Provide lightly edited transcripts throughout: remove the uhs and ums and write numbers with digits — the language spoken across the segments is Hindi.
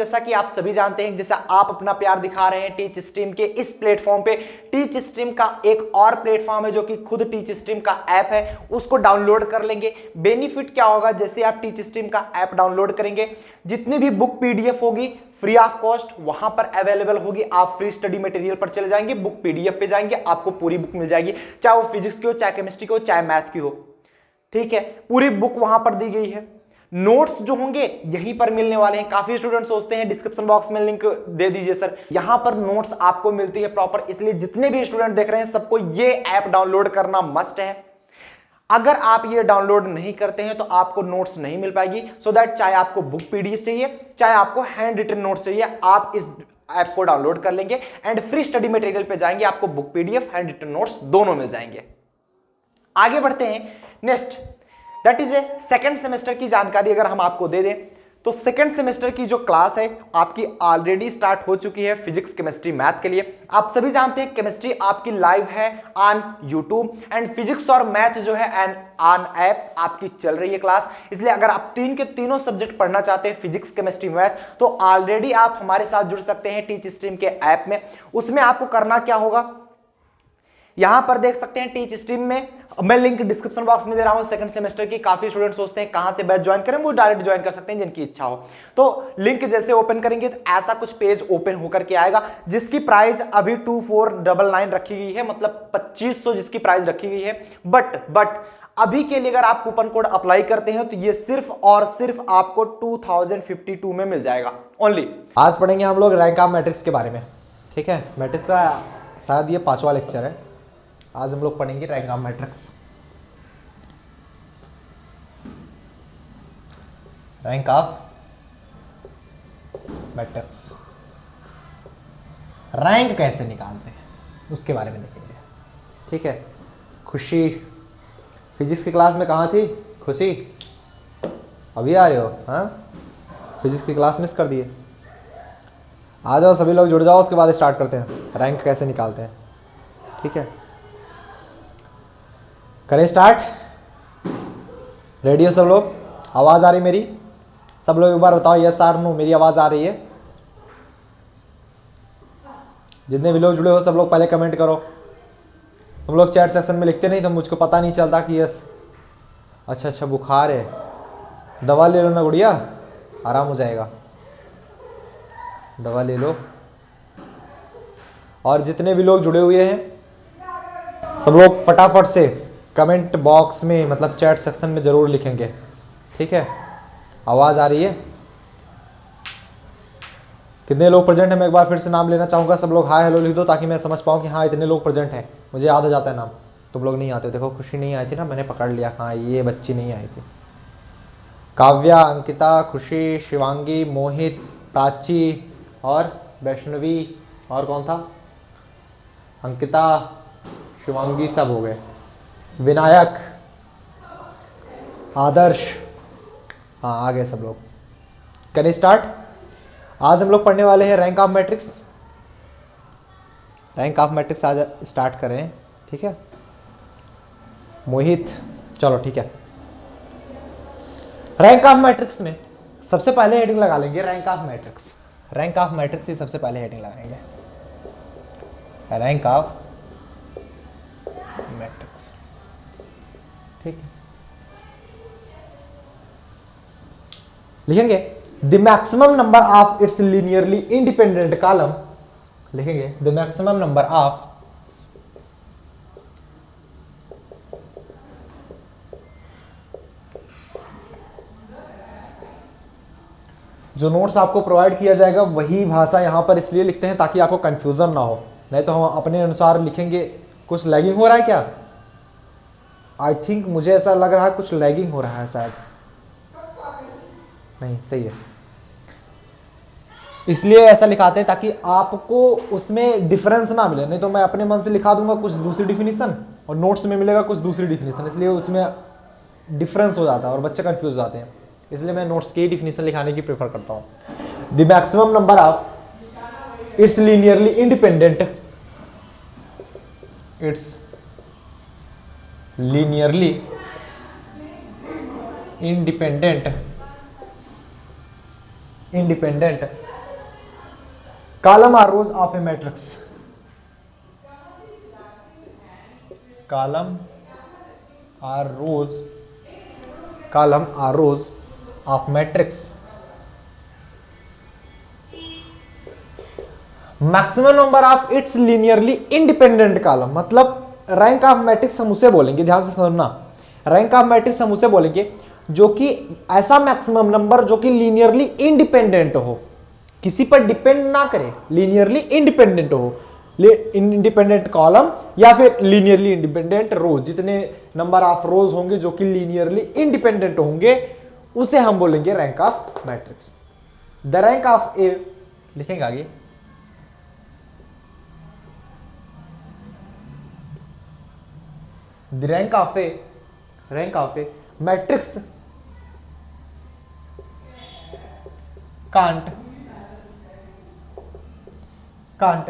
जैसा कि आप सभी जानते हैं, जैसा आप अपना प्यार दिखा रहे हैं टीच स्ट्रीम के इस प्लेटफॉर्म पे, टीच स्ट्रीम का एक और प्लेटफॉर्म है जो कि खुद टीच स्ट्रीम का ऐप है, उसको डाउनलोड कर लेंगे। बेनिफिट क्या होगा, जैसे आप टीच स्ट्रीम का ऐप डाउनलोड करेंगे, जितनी भी बुक पीडीएफ होगी फ्री ऑफ कॉस्ट वहां पर अवेलेबल होगी। आप फ्री स्टडी मटेरियल पर चले जाएंगे, बुक पीडीएफ पे जाएंगे, आपको पूरी बुक मिल जाएगी, चाहे वो फिजिक्स की हो, चाहे केमिस्ट्री की हो, चाहे मैथ की हो। ठीक है, पूरी बुक वहां पर दी गई है। नोट्स जो होंगे यहीं पर मिलने वाले हैं। काफी स्टूडेंट सोचते हैं डिस्क्रिप्शन बॉक्स में लिंक दे दीजिए सर, यहां पर नोट्स आपको मिलती है प्रॉपर। इसलिए जितने भी स्टूडेंट देख रहे हैं सबको ये ऐप डाउनलोड करना मस्ट है। अगर आप ये डाउनलोड नहीं करते हैं तो आपको नोट्स नहीं मिल पाएगी। सो दैट चाहे आपको बुक पीडीएफ चाहिए, चाहे आपको हैंड रिटन नोट्स चाहिए, आप इस ऐप को डाउनलोड कर लेंगे एंड फ्री स्टडी मटेरियल पे जाएंगे, आपको book PDF hand written notes दोनों मिल जाएंगे। आगे बढ़ते हैं। Next that is a second semester की जानकारी अगर हम आपको दे दें तो सेकेंड सेमेस्टर की जो क्लास है आपकी ऑलरेडी स्टार्ट हो चुकी है फिजिक्स केमिस्ट्री मैथ के लिए। आप सभी जानते हैं केमिस्ट्री आपकी लाइव है ऑन यूट्यूब एंड फिजिक्स और मैथ जो है एंड ऑन ऐप आपकी चल रही है क्लास। इसलिए अगर आप तीन के तीनों सब्जेक्ट पढ़ना चाहते हैं फिजिक्स केमिस्ट्री मैथ तो ऑलरेडी आप हमारे साथ जुड़ सकते हैं टीच स्ट्रीम के ऐप में। उसमें आपको करना क्या होगा, यहां पर देख सकते हैं टीच स्ट्रीम में, मैं लिंक डिस्क्रिप्शन बॉक्स में दे रहा हूं सेकंड सेमेस्टर की। काफी स्टूडेंट सोचते हैं कहां से बैच ज्वाइन करें, वो डायरेक्ट ज्वाइन कर सकते हैं जिनकी इच्छा हो। तो लिंक जैसे ओपन करेंगे तो ऐसा कुछ पेज ओपन होकर के आएगा जिसकी प्राइस अभी 2499 रखी गई है, मतलब 2500 जिसकी प्राइस रखी गई है। बट अभी के लिए अगर आप कूपन कोड अप्लाई करते हैं तो ये सिर्फ और सिर्फ आपको 2052 में मिल जाएगा ओनली। आज पढ़ेंगे हम लोग रैंक ऑफ मैट्रिक्स के बारे में। ठीक है, मैट्रिक्स का शायद ये 5वां लेक्चर है। आज हम लोग पढ़ेंगे rank of matrix. Rank of matrix, rank कैसे निकालते हैं उसके बारे में देखेंगे। ठीक है, खुशी फिजिक्स की क्लास में कहाँ थी खुशी? अभी आ रहे हो? हाँ, फिजिक्स की क्लास मिस कर दिए। आ जाओ सभी लोग, जुड़ जाओ, उसके बाद स्टार्ट करते हैं रैंक कैसे निकालते हैं। ठीक है, करें स्टार्ट। रेडी हो सब लोग? आवाज़ आ रही मेरी? सब लोग एक बार बताओ यस आर नो, मेरी आवाज़ आ रही है? जितने भी लोग जुड़े हो सब लोग पहले कमेंट करो। तुम लोग चैट सेक्शन में लिखते नहीं तो मुझको पता नहीं चलता कि यस। अच्छा बुखार है, दवा ले लो ना गुड़िया, आराम हो जाएगा, दवा ले लो। और जितने भी लोग जुड़े हुए हैं सब लोग फटाफट से कमेंट बॉक्स में, मतलब चैट सेक्शन में ज़रूर लिखेंगे। ठीक है, आवाज़ आ रही है? कितने लोग प्रेजेंट हैं मैं एक बार फिर से नाम लेना चाहूँगा। सब लोग हाय हेलो लिख दो ताकि मैं समझ पाऊँ कि हाँ इतने लोग प्रेजेंट हैं, मुझे याद हो जाता है नाम। तुम लोग नहीं आते, देखो खुशी नहीं आई थी ना, मैंने पकड़ लिया, हाँ ये बच्ची नहीं आई थी। काव्या, अंकिता, खुशी, शिवांगी, मोहित, प्राची और वैष्णवी, और कौन था? अंकिता, शिवांगी, सब हो गए। विनायक, आदर्श, हाँ आ गए सब लोग। करें स्टार्ट। आज हम लोग पढ़ने वाले हैं rank of matrix. Rank of matrix आज स्टार्ट करें। ठीक है मोहित, चलो ठीक है। रैंक ऑफ मैट्रिक्स में सबसे पहले हेडिंग लगा लेंगे rank of matrix. Rank of matrix ही सबसे पहले हेडिंग लगाएंगे, रैंक ऑफ मैट्रिक्स। ठीक है, लिखेंगे the maximum number of its linearly independent column. लिखेंगे द मैक्सिमम नंबर ऑफ जो नोट्स आपको प्रोवाइड किया जाएगा वही भाषा यहां पर इसलिए लिखते हैं ताकि आपको कंफ्यूजन ना हो, नहीं तो हम अपने अनुसार लिखेंगे। कुछ लैगिंग हो रहा है क्या? आई थिंक मुझे ऐसा लग रहा है कुछ लैगिंग हो रहा है शायद। नहीं सही है, इसलिए ऐसा लिखाते हैं ताकि आपको उसमें डिफरेंस ना मिले। नहीं तो मैं अपने मन से लिखा दूंगा कुछ दूसरी डिफिनीशन और नोट्स में मिलेगा कुछ दूसरी डिफिनीशन, इसलिए उसमें डिफरेंस हो जाता है और बच्चे कंफ्यूज हो जाते हैं। इसलिए मैं नोट्स की डिफिनीशन लिखाने की प्रेफर करता हूँ। The maximum number of its linearly independent, its linearly independent column are rows of a matrix, column are rows of matrix, maximum number of its linearly independent column, मतलब रैंक ऑफ मैट्रिक्स हम उसे बोलेंगे, ध्यान से समझना, रैंक ऑफ मैट्रिक्स हम उसे बोलेंगे जो कि ऐसा मैक्सिमम नंबर जो कि लीनियरली इंडिपेंडेंट हो, किसी पर डिपेंड ना करे, लीनियरली इंडिपेंडेंट हो, इंडिपेंडेंट कॉलम या फिर लीनियरली इंडिपेंडेंट रो, जितने नंबर ऑफ रोज होंगे जो कि लीनियरली इंडिपेंडेंट होंगे उसे हम बोलेंगे rank of matrix. The rank of A, लिखेंगे आगे, the rank of a matrix can't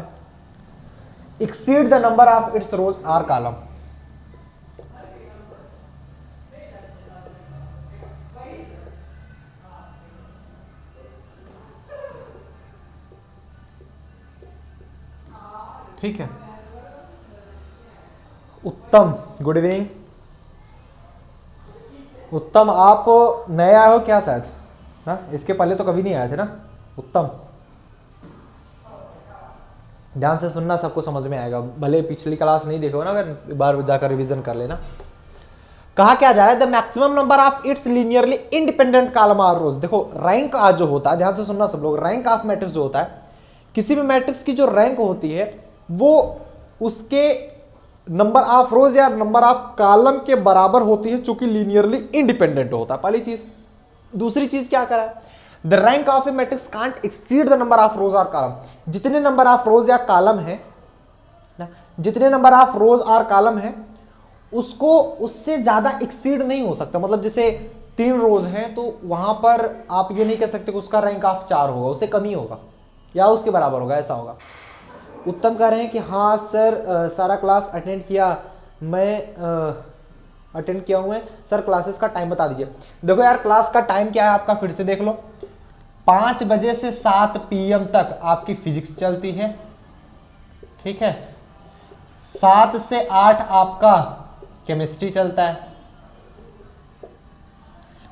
exceed the number of its rows or column, ठीक है। उत्तम, गुड इवनिंग। उत्तम, आप नए आए हो क्या शायद? हाँ, इसके पहले तो कभी नहीं आए थे ना। उत्तम, ध्यान से सुनना, सबको समझ में आएगा, भले पिछली क्लास नहीं देखो ना, अगर एक बार जाकर रिवीजन कर लेना। कहा क्या जा रहा है, the maximum number of its linearly independent column are rows. देखो रैंक आज जो होता है, ध्यान से सुनना सब लोग, रैंक ऑफ मैट्रिक्स जो होता है, किसी भी मैट्रिक्स की जो रैंक होती है वो उसके नंबर ऑफ रोज या नंबर ऑफ कॉलम के बराबर होती है, चूंकि लीनियरली इंडिपेंडेंट होता है, पहली चीज। दूसरी चीज क्या करा है, the rank of a matrix can't exceed the number of रोज और कॉलम। जितने नंबर ऑफ रोज या कॉलम है ना, जितने नंबर ऑफ रोज और कॉलम है उसको उससे ज्यादा एक्सीड नहीं हो सकता। मतलब जैसे 3 रोज हैं तो वहां पर आप ये नहीं कह सकते कि उसका रैंक ऑफ 4 होगा, उससे कम ही होगा या उसके बराबर होगा, ऐसा होगा। उत्तम कह रहे हैं कि हाँ सर, सारा क्लास अटेंड किया, मैं अटेंड किया हूँ सर, क्लासेस का टाइम बता दीजिए। देखो यार, क्लास का टाइम क्या है आपका, फिर से देख लो, 5 बजे से 7 PM तक आपकी फिजिक्स चलती है, ठीक है। 7 से 8 आपका केमिस्ट्री चलता है,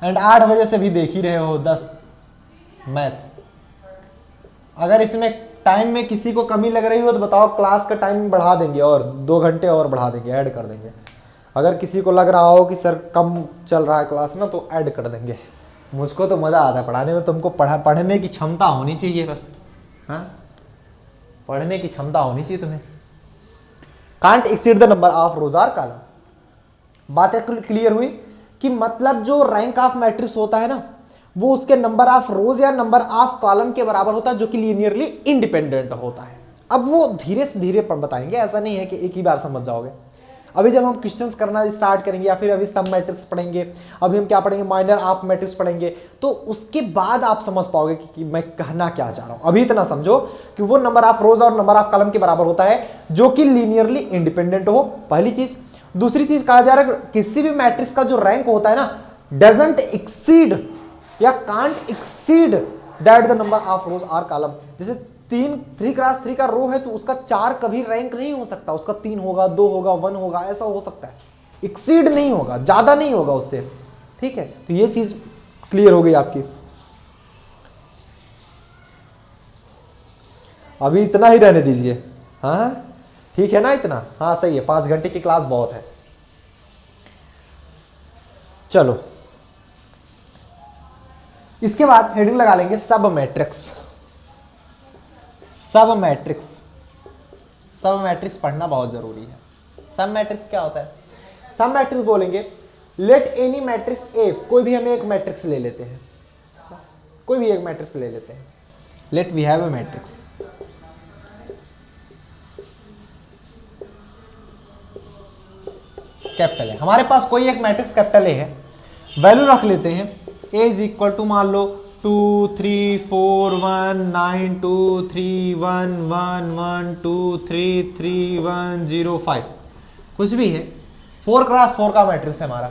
एंड 8 बजे से भी देख ही रहे हो 10 मैथ। अगर इसमें टाइम में किसी को कमी लग रही हो तो बताओ, क्लास का टाइम बढ़ा देंगे और 2 घंटे और बढ़ा देंगे, ऐड कर देंगे। अगर किसी को लग रहा हो कि सर कम चल रहा है क्लास ना, तो ऐड कर देंगे। मुझको तो मज़ा आता है पढ़ाने में, तुमको पढ़ने की क्षमता होनी चाहिए बस, हाँ, पढ़ने की क्षमता होनी चाहिए तुम्हें। Can't exceed the number of रोज और कॉलम। बातें क्लियर हुई कि मतलब जो रैंक ऑफ मैट्रिक्स होता है ना, वो उसके नंबर ऑफ रोज या नंबर ऑफ कॉलम के बराबर होता है, जो कि लीनियरली इंडिपेंडेंट होता है। अब वो धीरे से धीरे बताएंगे, ऐसा नहीं है कि एक ही बार समझ जाओगे। अभी जब हम क्वेश्चंस करना स्टार्ट करेंगे या फिर अभी सब मैट्रिक्स पढ़ेंगे, अभी हम क्या पढ़ेंगे, माइनर ऑफ मैट्रिक्स पढ़ेंगे, तो उसके बाद आप समझ पाओगे कि मैं कहना क्या चाह रहा हूं। अभी इतना समझो कि वो नंबर ऑफ रोज और नंबर ऑफ कॉलम के बराबर होता है जो कि लीनियरली इंडिपेंडेंट हो, पहली चीज। दूसरी चीज कहा जा रहा है किसी भी मैट्रिक्स का जो रैंक होता है ना, डजंट एक्सीड या can't exceed that the number of रोज और कॉलम। जैसे 3x3 का रो है तो उसका 4 कभी रैंक नहीं हो सकता, उसका 3 होगा, 2 होगा, 1 होगा, ऐसा हो सकता है। एक्सीड नहीं होगा, ज्यादा नहीं होगा उससे, ठीक है। तो ये चीज क्लियर हो गई आपकी। अभी इतना ही रहने दीजिए, हाँ ठीक है ना, इतना, हाँ सही है, 5 घंटे की क्लास बहुत है। चलो इसके बाद हेडिंग लगा लेंगे सब मैट्रिक्स। सब मैट्रिक्स पढ़ना बहुत जरूरी है। सब मैट्रिक्स क्या होता है? सब मैट्रिक्स बोलेंगे लेट एनी मैट्रिक्स ए, कोई भी हमें एक मैट्रिक्स ले लेते हैं, कोई भी एक मैट्रिक्स ले लेते हैं। Let we have a matrix, capital है, हमारे पास कोई एक मैट्रिक्स कैपिटल ए है, वैल्यू रख लेते हैं ए इज इक्वल टू, मान लो 2 3 4 1 9 2 3 1 1 1 2 3 3 1 0 5, कुछ भी है, 4x4 का मैट्रिक्स है हमारा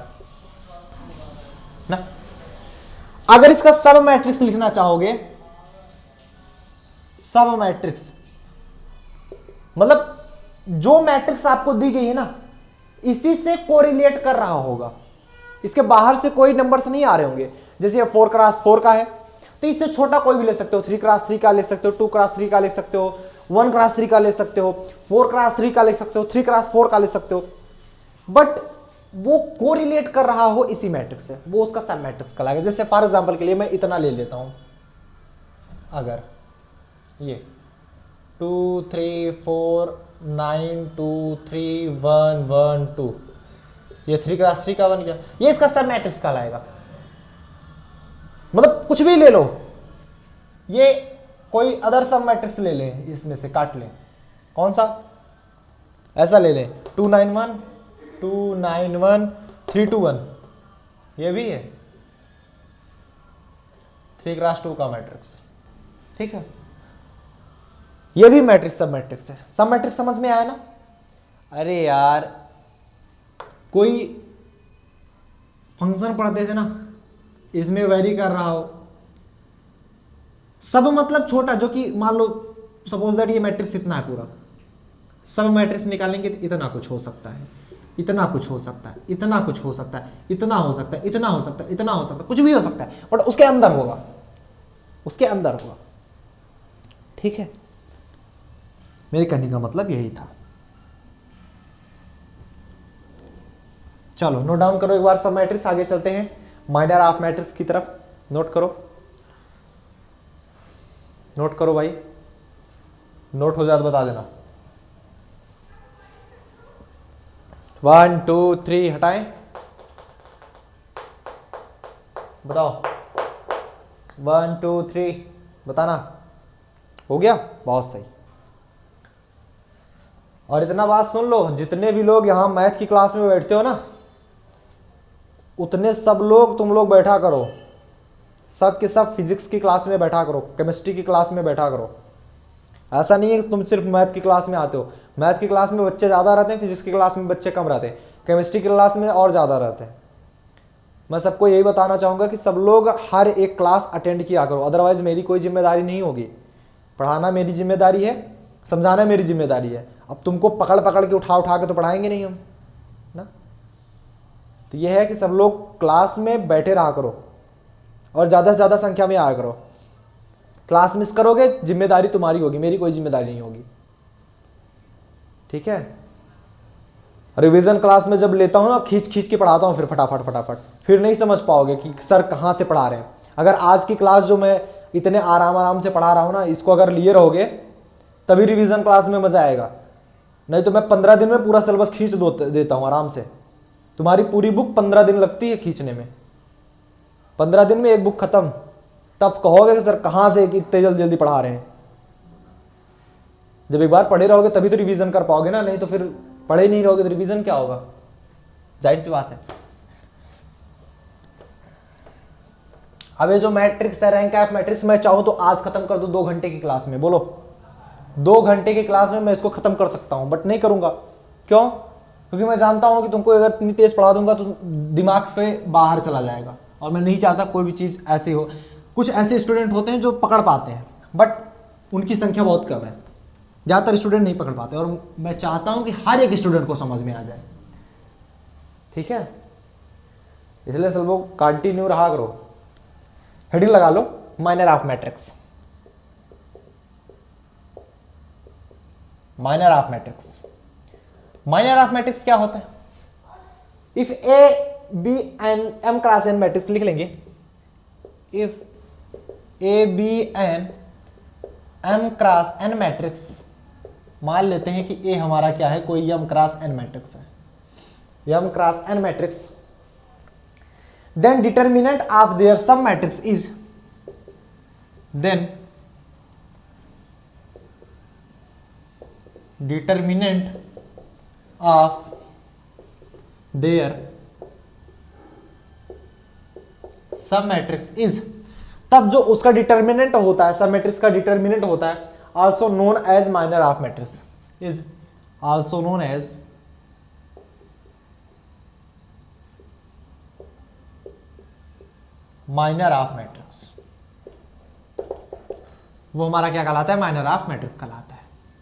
ना। अगर इसका सब मैट्रिक्स लिखना चाहोगे सब मैट्रिक्स, मतलब जो मैट्रिक्स आपको दी गई है ना इसी से कोरिलेट कर रहा होगा, इसके बाहर से कोई नंबर्स नहीं आ रहे होंगे। जैसे ये 4x4 का है तो इससे छोटा कोई भी ले सकते हो, 3x3 का ले सकते हो, 2x3 का ले सकते हो, 1x3 का ले सकते हो, 4x3 का ले सकते हो, 3x4 का ले सकते हो, बट वो कोरिलेट कर रहा हो इसी मैट्रिक्स से, वो उसका सब मैट्रिक्स कहलाएगा। जैसे फॉर एग्जांपल के लिए मैं इतना ले लेता हूं, अगर ये 2 3 4 9 2 3 1 1 2, ये 3x3 का बन गया, ये इसका सब मैट्रिक्स कहलाएगा। मतलब कुछ भी ले लो, ये कोई अदर सब मैट्रिक्स ले लें, इसमें से काट लें, कौन सा, ऐसा ले लें 2 9 1 2 9 1 3 2 1, ये भी है 3x2 का मैट्रिक्स, ठीक है। ये भी मैट्रिक्स सब मैट्रिक्स है। सब मैट्रिक्स समझ में आया ना। अरे यार कोई फंक्शन पढ़ते थे ना, इसमें वेरी कर रहा हो, सब मतलब छोटा, जो कि मान लो सपोज दैट ये मैट्रिक्स इतना है पूरा, सब मैट्रिक्स निकालेंगे तो इतना कुछ हो सकता है, इतना कुछ हो सकता है, इतना कुछ हो सकता है, इतना हो सकता है, इतना हो सकता है, इतना हो सकता है, कुछ भी हो सकता है, बट उसके अंदर होगा, उसके अंदर होगा, ठीक है। मेरे कहने का मतलब यही था। चलो नोट डाउन करो एक बार सब मैट्रिक्स, आगे चलते हैं माइनर ऑफ मैट्रिक्स की तरफ। नोट करो, नोट करो भाई, नोट हो जाए तो बता देना। 1 2 3 हटाएं, बताओ 1 2 3 बताना, हो गया, बहुत सही। और इतना बात सुन लो, जितने भी लोग यहां मैथ की क्लास में बैठते हो ना, उतने सब लोग तुम लोग बैठा करो, सब के सब फिजिक्स की क्लास में बैठा करो, केमिस्ट्री की क्लास में बैठा करो। ऐसा नहीं है कि तुम सिर्फ मैथ की क्लास में आते हो, मैथ की क्लास में बच्चे ज़्यादा रहते हैं, फिजिक्स की क्लास में बच्चे कम रहते हैं, केमिस्ट्री की क्लास में और ज़्यादा रहते हैं। मैं सबको यही बताना चाहूँगा कि सब लोग हर एक क्लास अटेंड किया करो, अदरवाइज़ मेरी कोई जिम्मेदारी नहीं होगी। पढ़ाना मेरी जिम्मेदारी है, समझाना मेरी जिम्मेदारी है। अब तुमको पकड़ पकड़ के उठा के तो पढ़ाएंगे नहीं हम ना। तो यह है कि सब लोग क्लास में बैठे रहा करो और ज़्यादा से ज़्यादा संख्या में आया करो। क्लास मिस करोगे जिम्मेदारी तुम्हारी होगी, मेरी कोई जिम्मेदारी नहीं होगी, ठीक है। रिवीजन क्लास में जब लेता हूँ ना, खींच खींच के पढ़ाता हूँ, फिर फटाफट फटाफट, फिर नहीं समझ पाओगे कि सर कहाँ से पढ़ा रहे हैं। अगर आज की क्लास जो मैं इतने आराम आराम से पढ़ा रहा हूँ ना, इसको अगर लिए रहोगे तभी रिवीजन क्लास में मजा आएगा, नहीं तो मैं 15 दिन में पूरा सिलेबस खींच देता हूँ आराम से। तुम्हारी पूरी बुक 15 दिन लगती है खींचने में, 15 दिन में एक बुक खत्म। तब कहोगे कि सर कहाँ से इतने जल्दी जल्दी पढ़ा रहे हैं। जब एक बार पढ़े रहोगे तभी तो रिवीजन कर पाओगे ना, नहीं तो फिर पढ़े नहीं रहोगे तो रिवीजन क्या होगा, जाहिर सी बात है। अब ये जो मैट्रिक्स है, रैंक ऑफ मैट्रिक्स, मैं चाहूं तो आज खत्म कर दूं 2 घंटे की क्लास में। बोलो 2 घंटे की क्लास में मैं इसको खत्म कर सकता हूं, बट नहीं करूंगा। क्यों? क्योंकि मैं जानता हूं कि तुमको अगर इतनी तेज पढ़ा दूंगा तो दिमाग से बाहर चला जाएगा, और मैं नहीं चाहता कोई भी चीज़ ऐसी हो। कुछ ऐसे स्टूडेंट होते हैं जो पकड़ पाते हैं, बट उनकी संख्या बहुत कम है, ज़्यादातर स्टूडेंट नहीं पकड़ पाते, और मैं चाहता हूं कि हर एक स्टूडेंट को समझ में आ जाए, ठीक है। इसलिए सब लोग कंटिन्यू रहा करो। हेडिंग लगा लो, minor of matrix. Minor of matrix, minor of matrix क्या होता है? If A be an m cross n matrix लिख लेंगे। If A be an m cross n matrix, मान लेते हैं कि ए हमारा क्या है, कोई एम क्रॉस एन मैट्रिक्स है, m cross n matrix, then determinant of their sub matrix is, then determinant of their sub matrix is, तब जो उसका डिटर्मिनेंट होता है, सब मैट्रिक्स का डिटर्मिनेंट होता है, also known as minor of matrix, is also known as minor of matrix. वो हमारा क्या कहलाता है, माइनर ऑफ मैट्रिक्स कहलाता है।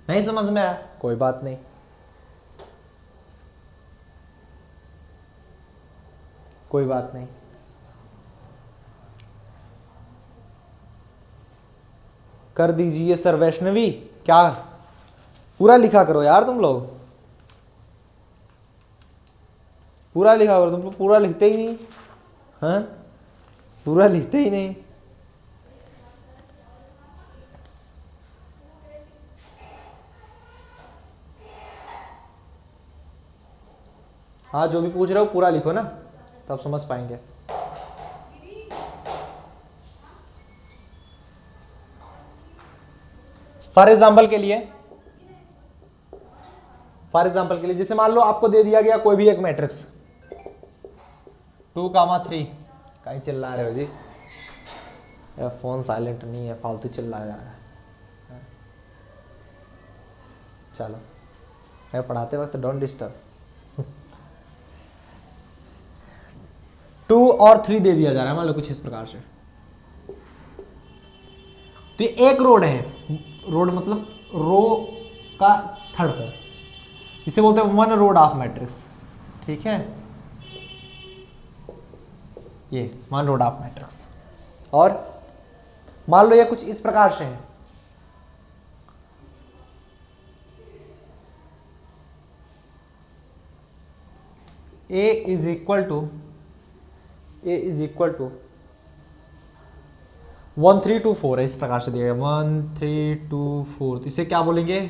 नहीं समझ में आया, कोई बात नहीं, कोई बात नहीं। कर दीजिए सर वैष्णवी, क्या पूरा लिखा करो यार तुम लोग, पूरा लिखा करो, तुम लोग पूरा लिखते ही नहीं, हाँ पूरा लिखते ही नहीं। हाँ जो भी पूछ रहे हो पूरा लिखो ना, तब समझ पाएंगे। फॉर एग्जाम्पल के लिए, जैसे मान लो आपको दे दिया गया कोई भी एक मैट्रिक्स 2,3, कहीं चिल्ला रहे हो जी, या फोन साइलेंट नहीं है, फालतू चिल्ला जा रहा है। चलो मैं पढ़ाते वक्त डोंट डिस्टर्ब। 2 और 3 दे दिया जा रहा है, मान लो कुछ इस प्रकार से। तो ये एक रोड है, रोड मतलब रो का थर्ड फॉर्म, इसे बोलते हैं वन रोड ऑफ मैट्रिक्स, ठीक है, ये वन रोड ऑफ मैट्रिक्स। और मान लो ये कुछ इस प्रकार से है, A इज इक्वल टू 1 3 2 4 है, इस प्रकार से दिया गया 1 3 2 4, इसे क्या बोलेंगे,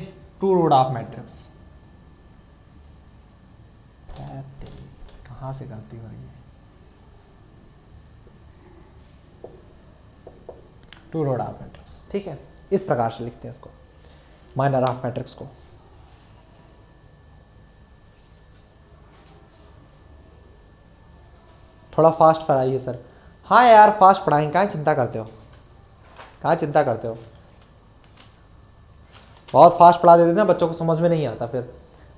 टू रोड ऑफ मैट्रिक्स। कहां से गलती हो रही है, टू रोड ऑफ मैट्रिक्स, ठीक है, इस प्रकार से लिखते हैं इसको, माइनर ऑफ मैट्रिक्स को। थोड़ा फास्ट पढ़ाइए सर। हाँ यार फास्ट पढ़ाएंगे, कहाँ चिंता करते हो, कहाँ चिंता करते हो, बहुत फास्ट पढ़ा देते ना, बच्चों को समझ में नहीं आता, फिर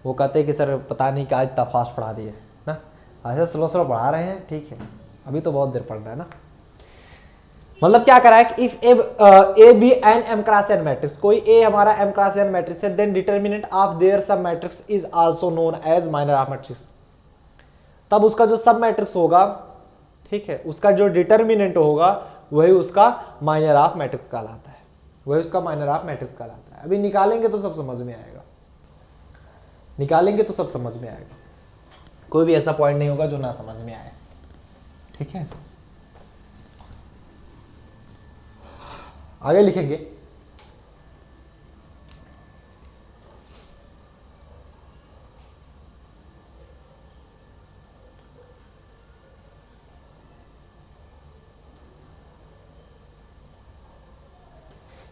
वो कहते हैं कि सर पता नहीं क्या इतना फास्ट पढ़ा दिए ना, ऐसे स्लो स्लो पढ़ा रहे हैं, ठीक है, अभी तो बहुत देर पढ़ रहा है ना। मतलब क्या करा है कि if A be an m cross n matrix, कोई ए हमारा एम क्रॉस एन मैट्रिक्स है, then determinant of their sub matrix is also known as minor of matrix, तब उसका जो सब मैट्रिक्स होगा, ठीक है, उसका जो डिटर्मिनेंट होगा वही उसका माइनर ऑफ मैट्रिक्स कहलाता है, वही उसका माइनर ऑफ मैट्रिक्स कहलाता है। अभी निकालेंगे तो सब समझ में आएगा, निकालेंगे तो सब समझ में आएगा, कोई भी ऐसा पॉइंट नहीं होगा जो ना समझ में आए, ठीक है। आगे लिखेंगे,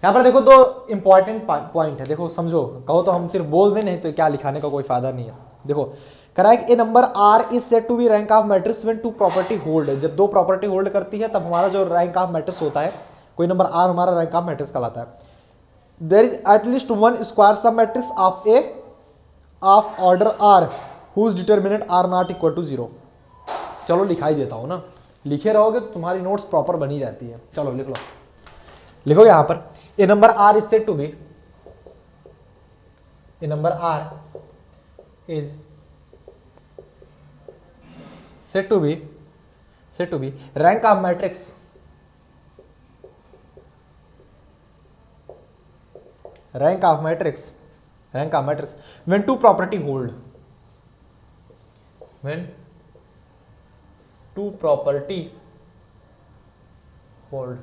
यहां पर देखो दो इंपॉर्टेंट पॉइंट है, देखो समझो, कहो तो हम सिर्फ बोल दें, नहीं तो क्या लिखाने का कोई फायदा नहीं है। देखो करा है कि a number r is set to be rank of matrix when two property hold है, जब दो प्रॉपर्टी होल्ड करती है तब हमारा जो रैंक ऑफ मैट्रिक्स होता है, कोई नंबर आर हमारा रैंक ऑफ मैट्रिक्स कहलाता है। There is at least one square sub matrix of A of order r whose determinant are not equal to 0। चलो लिखाई देता हूं ना, लिखे रहोगे तो तुम्हारी नोट्स प्रॉपर बनी रहती है। चलो लिख लो, लिखो यहां पर a number r is set to be, a number r is set to be rank of matrix, rank of matrix when two property hold, when two property hold,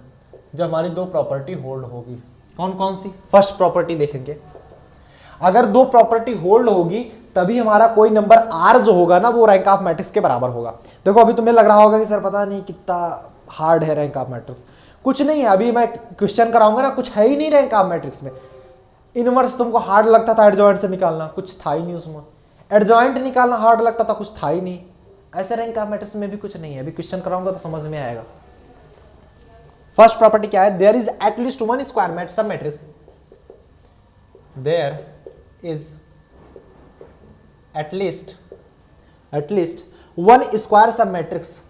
जब हमारी दो प्रॉपर्टी होल्ड होगी। कौन कौन सी? फर्स्ट प्रॉपर्टी देखेंगे, अगर दो प्रॉपर्टी होल्ड होगी तभी हमारा कोई नंबर आर जो होगा ना वो रैंक ऑफ मैट्रिक्स के बराबर होगा। देखो अभी तुम्हें लग रहा होगा कि सर पता नहीं कितना हार्ड है रैंक ऑफ मैट्रिक्स, कुछ नहीं है, अभी मैं क्वेश्चन कराऊंगा ना, कुछ है ही नहीं रैंक ऑफ मैट्रिक्स में। इनवर्स तुमको हार्ड लगता था एडजॉइंट से निकालना, कुछ था ही नहीं उसमें, एडजॉइंट निकालना हार्ड लगता था, कुछ था ही नहीं। ऐसे रैंक ऑफ मैट्रिक्स में भी कुछ नहीं है, अभी क्वेश्चन कराऊंगा तो समझ में आएगा। फर्स्ट प्रॉपर्टी क्या है? There is at least one square sub matrix, there is at least one square sub matrix,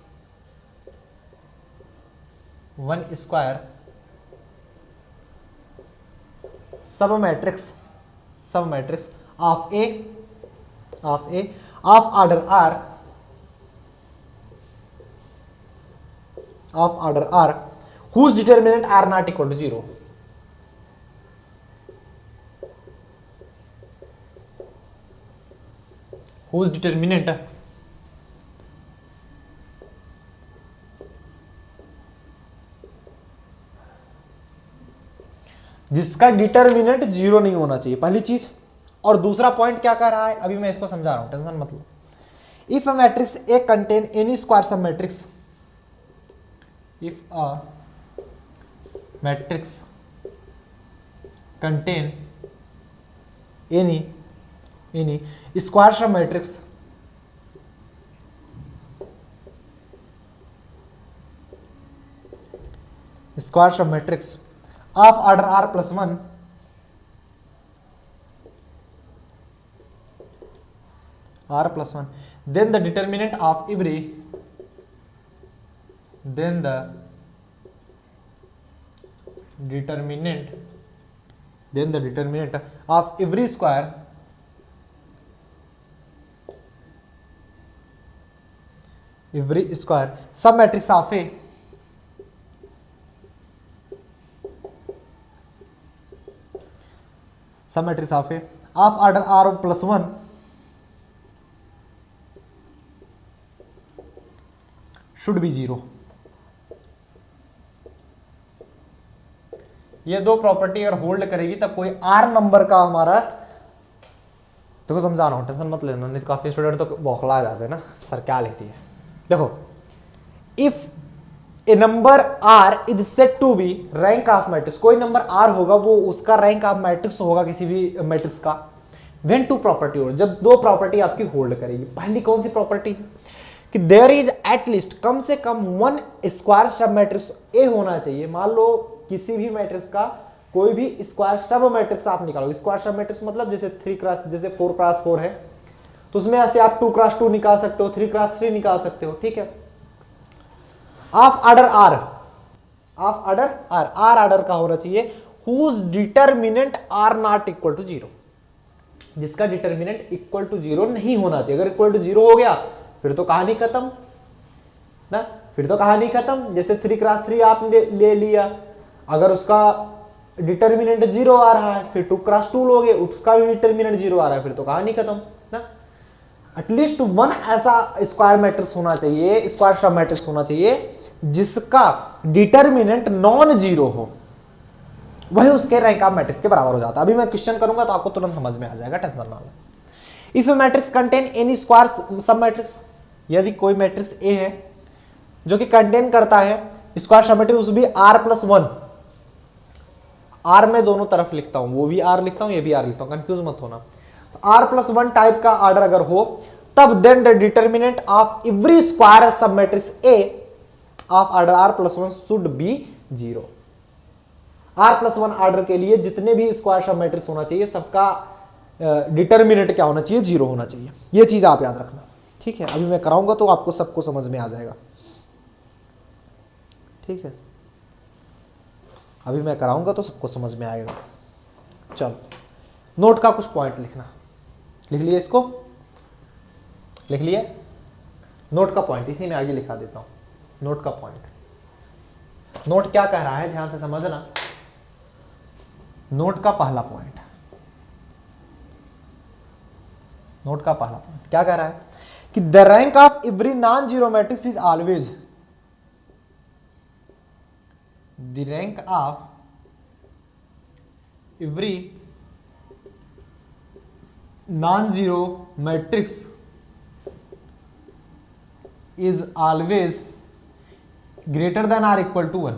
one square sub matrix of A of order r whose determinant are not equal to 0. whose determinant जिसका डिटर्मिनेंट 0 नहीं होना चाहिए, पहली चीज। और दूसरा पॉइंट क्या कह रहा है, अभी मैं इसको समझा रहा हूं, टेंशन मत लो। If a matrix A contain any square sub matrix, if a matrix contain any square sub matrix of order r plus 1 then the determinant of every of every square sub matrix of a sub matrix of A of order are plus 1 should be 0। ये दो प्रॉपर्टी अगर होल्ड करेगी तब कोई आर नंबर का हमारा, देखो समझा रहा हूं, टेंशन मत लेना, नहीं तो काफी स्टूडेंट तो बौखला जाते हैं ना, सर क्या लिखती है। देखो, if a number r is set to be rank of matrix, कोई नंबर आर होगा वो उसका रैंक ऑफ मैट्रिक्स होगा किसी भी मैट्रिक्स का, व्हेन टू प्रॉपर्टी हो, जब दो प्रॉपर्टी आपकी होल्ड करेगी। पहली कौन सी प्रॉपर्टी कि देयर इज एटलीस्ट, कम से कम वन स्क्वायर सब मैट्रिक्स ए होना चाहिए। मान लो किसी भी मैट्रिक्स का कोई भी स्क्वायर सब मैट्रिक्स आप निकालो, स्क्वायर सब मैट्रिक्स मतलब जैसे 4x4 है तो उसमें ऐसे आप 2x2 निकाल सकते हो, 3x3 निकाल सकते हो, ठीक है। ऑफ ऑर्डर आर ऑर्डर का होना चाहिए, whose determinant are not equal to 0, जिसका डिटर्मिनेंट इक्वल टू 0 नहीं होना चाहिए। अगर इक्वल टू 0 हो गया फिर तो कहानी खत्म ना, फिर तो कहानी खत्म। जैसे 3x3 आपने ले लिया, अगर उसका डिटर्मिनेंट 0 आ रहा है, फिर 2x2 लोगे, उसका भी डिटर्मिनेंट 0 आ रहा है, फिर तो कहानी खत्म ना। एटलीस्ट वन ऐसा स्क्वायर मैट्रिक्स होना चाहिए, स्क्वायर सब मैट्रिक्स होना चाहिए जिसका डिटर्मिनेंट नॉन जीरो हो, वही उसके रैंक ऑफ मैट्रिक्स के बराबर हो जाता है। अभी मैं क्वेश्चन करूंगा तो आपको तुरंत समझ में आ जाएगा, टेंशन ना लो। If a matrix contain any square sub matrix, यदि कोई मैट्रिक्स ए है जो कि कंटेन करता है स्क्वायर सब मैट्रिक्स, भी आर प्लस 1, आर में दोनों तरफ लिखता हूं, वो भी आर लिखता हूं, ये भी आर लिखता हूं, कंफ्यूज मत होना। तो आर प्लस 1 टाइप का ऑर्डर अगर हो, तब then the determinant of every square sub matrix A of order are plus 1 should be 0। R plus 1 order के लिए जितने भी स्क्वायर सब मैट्रिक्स होना चाहिए, सबका डिटर्मिनेंट क्या होना चाहिए, 0 होना चाहिए। ये चीज आप याद रखना, ठीक है। अभी मैं कराऊंगा तो आपको सबको समझ में आ जाएगा, ठीक है। अभी मैं कराऊंगा तो सबको समझ में आएगा। चलो, नोट का कुछ पॉइंट लिखना, लिख लिए, इसको लिख लिए, नोट का पॉइंट इसी में आगे लिखा देता हूं। नोट का पॉइंट, नोट क्या कह रहा है ध्यान से समझना। नोट का पहला पॉइंट, नोट का पहला पॉइंट क्या कह रहा है कि the rank of every non zero matrix is always, the rank of every non zero matrix is always greater than or equal to 1।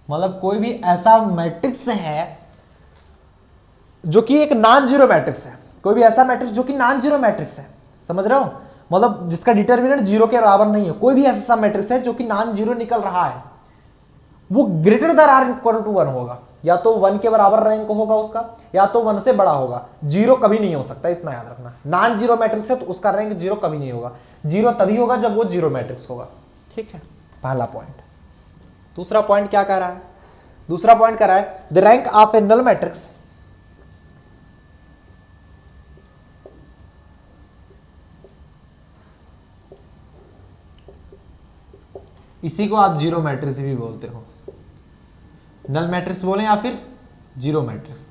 मतलब कोई भी ऐसा मैट्रिक्स है जो कि एक नॉन जीरो मैट्रिक्स है, कोई भी ऐसा मैट्रिक्स जो कि नॉन जीरो मैट्रिक्स है, समझ रहे हो, मतलब जिसका डिटर्मिनेंट 0 के बराबर नहीं है, कोई भी ऐसा मैट्रिक्स है जो कि नॉन जीरो निकल रहा है, वो greater than or equal to 1 होगा। या तो 1 के बराबर रैंक होगा उसका, या तो 1 से बड़ा होगा, 0 कभी नहीं हो सकता, इतना याद रखना। नॉन जीरो मैट्रिक्स है तो उसका रैंक 0 कभी नहीं होगा, 0 तभी होगा जब वो जीरो मैट्रिक्स होगा, ठीक है, पहला पॉइंट। दूसरा पॉइंट क्या कह रहा है, दूसरा पॉइंट करा है the rank of a null matrix इसी को आप जीरो मैट्रिक्स भी बोलते हो, नल मैट्रिक्स बोले या फिर जीरो मैट्रिक्स।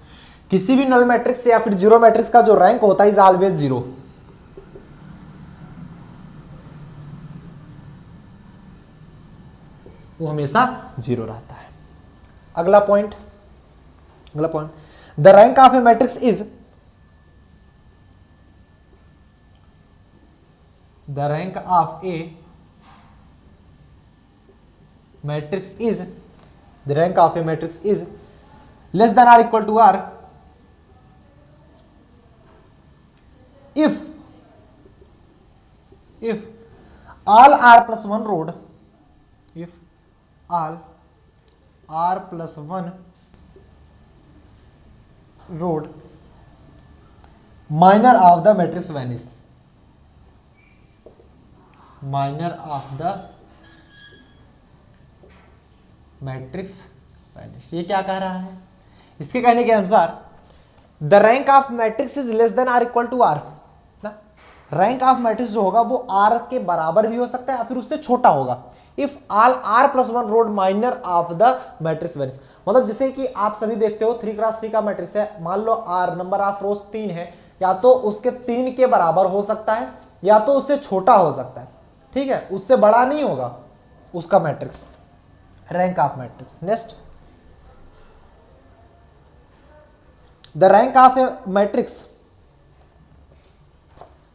किसी भी नल मैट्रिक्स या फिर जीरो मैट्रिक्स का जो रैंक होता है इज ऑलवेज जीरो, वो हमेशा जीरो रहता है। अगला point the rank of a matrix is the rank of a matrix is the rank of a matrix is less than or equal to r if all r plus 1 road if all r plus 1 road minor of the matrix vanish minor of the matrix vanish। ये क्या कह रहा है? इसके कहने के अनुसार the rank of matrix is less than or equal to r. Rank of matrix जो होगा वो आर के बराबर भी हो सकता है या फिर उससे छोटा होगा। If all r plus 1 rowed minor of the matrix variance, मतलब जैसे कि आप सभी देखते हो 3x3 का मैट्रिक्स है, मान लो आर नंबर ऑफ रोज 3 है, या तो उसके 3 के बराबर हो सकता है या तो उससे छोटा हो सकता है, ठीक है, उससे बड़ा नहीं होगा उसका matrix, rank of matrix. Next the rank of a matrix,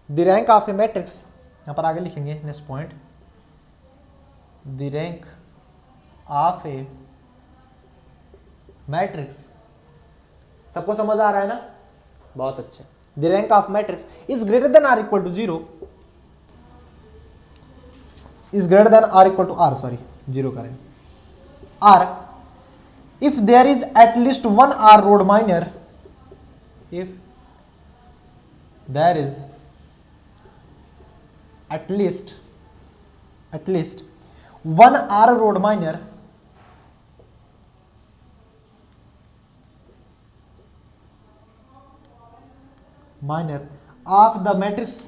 the rank of a matrix, यहां पर आगे लिखेंगे next point, the rank of a matrix. सबको समझ आ रहा है ना? बहुत अच्छे। The rank of matrix is greater than or equal to zero, is greater than or equal to r, sorry zero करें, r if there is at least one r rowed minor, if there is at least one R road minor of the matrix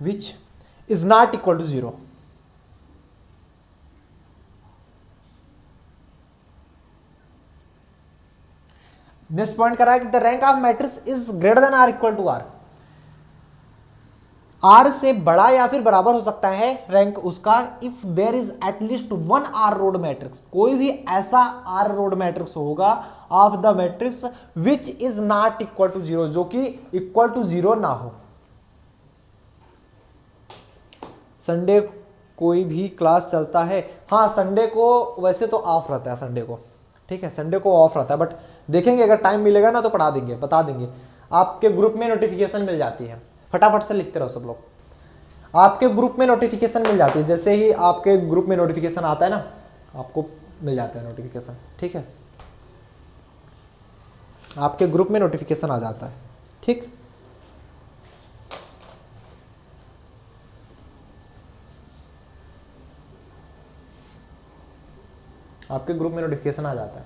which is not equal to zero। Next point करा है कि the rank of matrix is greater than or equal to r, r से बड़ा या फिर बराबर हो सकता है रैंक उसका if there is at least one r rowed matrix, कोई भी ऐसा आर रोड मैट्रिक्स होगा of the matrix which is not equal to zero, जो कि इक्वल टू जीरो ना हो। संडे कोई भी क्लास चलता है? हाँ, संडे को वैसे तो ऑफ रहता है, संडे को, ठीक है, संडे को ऑफ रहता है, बट देखेंगे अगर टाइम मिलेगा ना तो पढ़ा देंगे, बता देंगे। आपके ग्रुप में नोटिफिकेशन मिल जाती है, फटाफट से लिखते रहो सब लोग, आपके ग्रुप में नोटिफिकेशन मिल जाती है, जैसे ही आपके ग्रुप में नोटिफिकेशन आता है ना आपको मिल जाता है नोटिफिकेशन, ठीक है, आपके ग्रुप में नोटिफिकेशन आ जाता है, ठीक। आपके ग्रुप में नोटिफिकेशन आ जाता है,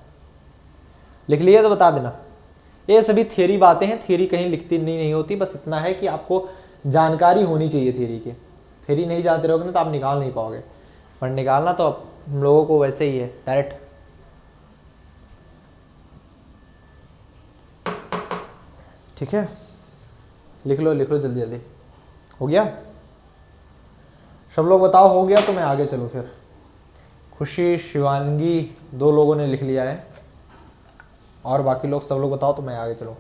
लिख लिया तो बता देना। ये सभी थियरी बातें हैं, थियरी कहीं लिखती नहीं होती, बस इतना है कि आपको जानकारी होनी चाहिए थियरी की। थियरी नहीं जानते रहोगे ना तो आप निकाल नहीं पाओगे, पर निकालना तो हम लोगों को वैसे ही है डायरेक्ट। ठीक है, लिख लो जल्दी जल्दी। हो गया सब लोग? बताओ हो गया तो मैं आगे चलूँ फिर। खुशी, शिवांगी, 2 लोगों ने लिख लिया है, और बाकी लोग सब लोग बताओ तो मैं आगे चलूँ।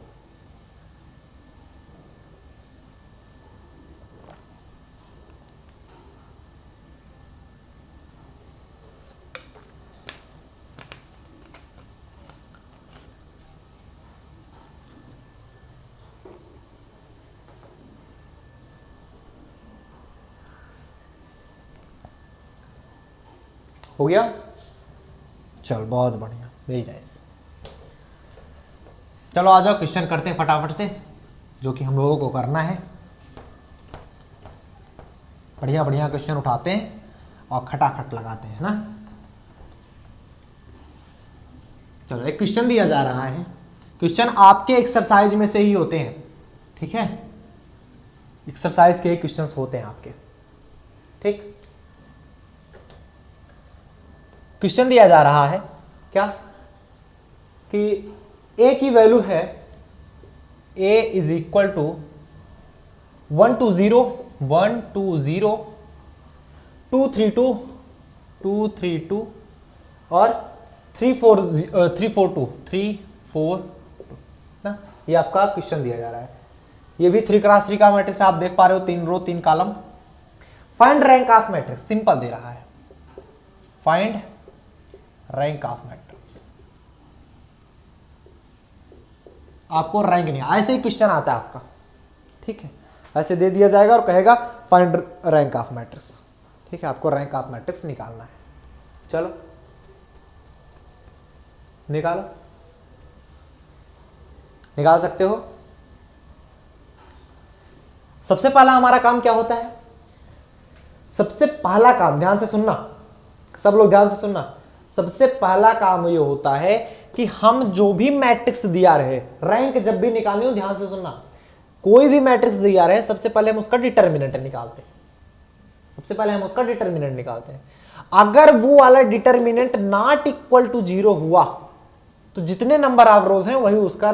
हो गया? चल बहुत बढ़िया, वेरी नाइस। चलो आ जाओ क्वेश्चन करते हैं फटाफट से, जो कि हम लोगों को करना है। बढ़िया बढ़िया क्वेश्चन उठाते हैं और खटाखट लगाते हैं ना। चलो एक क्वेश्चन दिया जा रहा है, क्वेश्चन आपके एक्सरसाइज में से ही होते हैं, ठीक है, एक्सरसाइज के क्वेश्चंस होते हैं आपके, ठीक। क्वेश्चन दिया जा रहा है क्या कि a की वैल्यू है a इज इक्वल टू 1 2 0 1 2 0 2 3 2 2 3 2 और 3 4 2 3 4 2 ना। ये आपका क्वेश्चन दिया जा रहा है, ये भी 3x3 का मैट्रिक्स आप देख पा रहे हो, 3 row 3 column. Find rank of matrix, simple दे रहा है, फाइंड रैंक ऑफ मैट्रिक्स। आपको रैंक नहीं, ऐसे ही क्वेश्चन आता है आपका, ठीक है, ऐसे दे दिया जाएगा और कहेगा फाइंड रैंक ऑफ मैट्रिक्स, ठीक है। आपको रैंक ऑफ मैट्रिक्स निकालना है, चलो निकालो, निकाल सकते हो। सबसे पहला हमारा काम क्या होता है, सबसे पहला काम, ध्यान से सुनना सब लोग, ध्यान से सुनना, सबसे पहला काम ये होता है कि हम जो भी मैट्रिक्स दिया रहे, रैंक जब भी निकालनी हो, ध्यान से सुनना, कोई भी मैट्रिक्स दिया रहे सबसे पहले हम उसका डिटर्मिनेंट निकालते हैं, सबसे पहले हम उसका डिटर्मिनेंट निकालते हैं। अगर वो वाला डिटर्मिनेंट नॉट इक्वल टू 0 हुआ तो जितने नंबर ऑफ रोज हैं वही उसका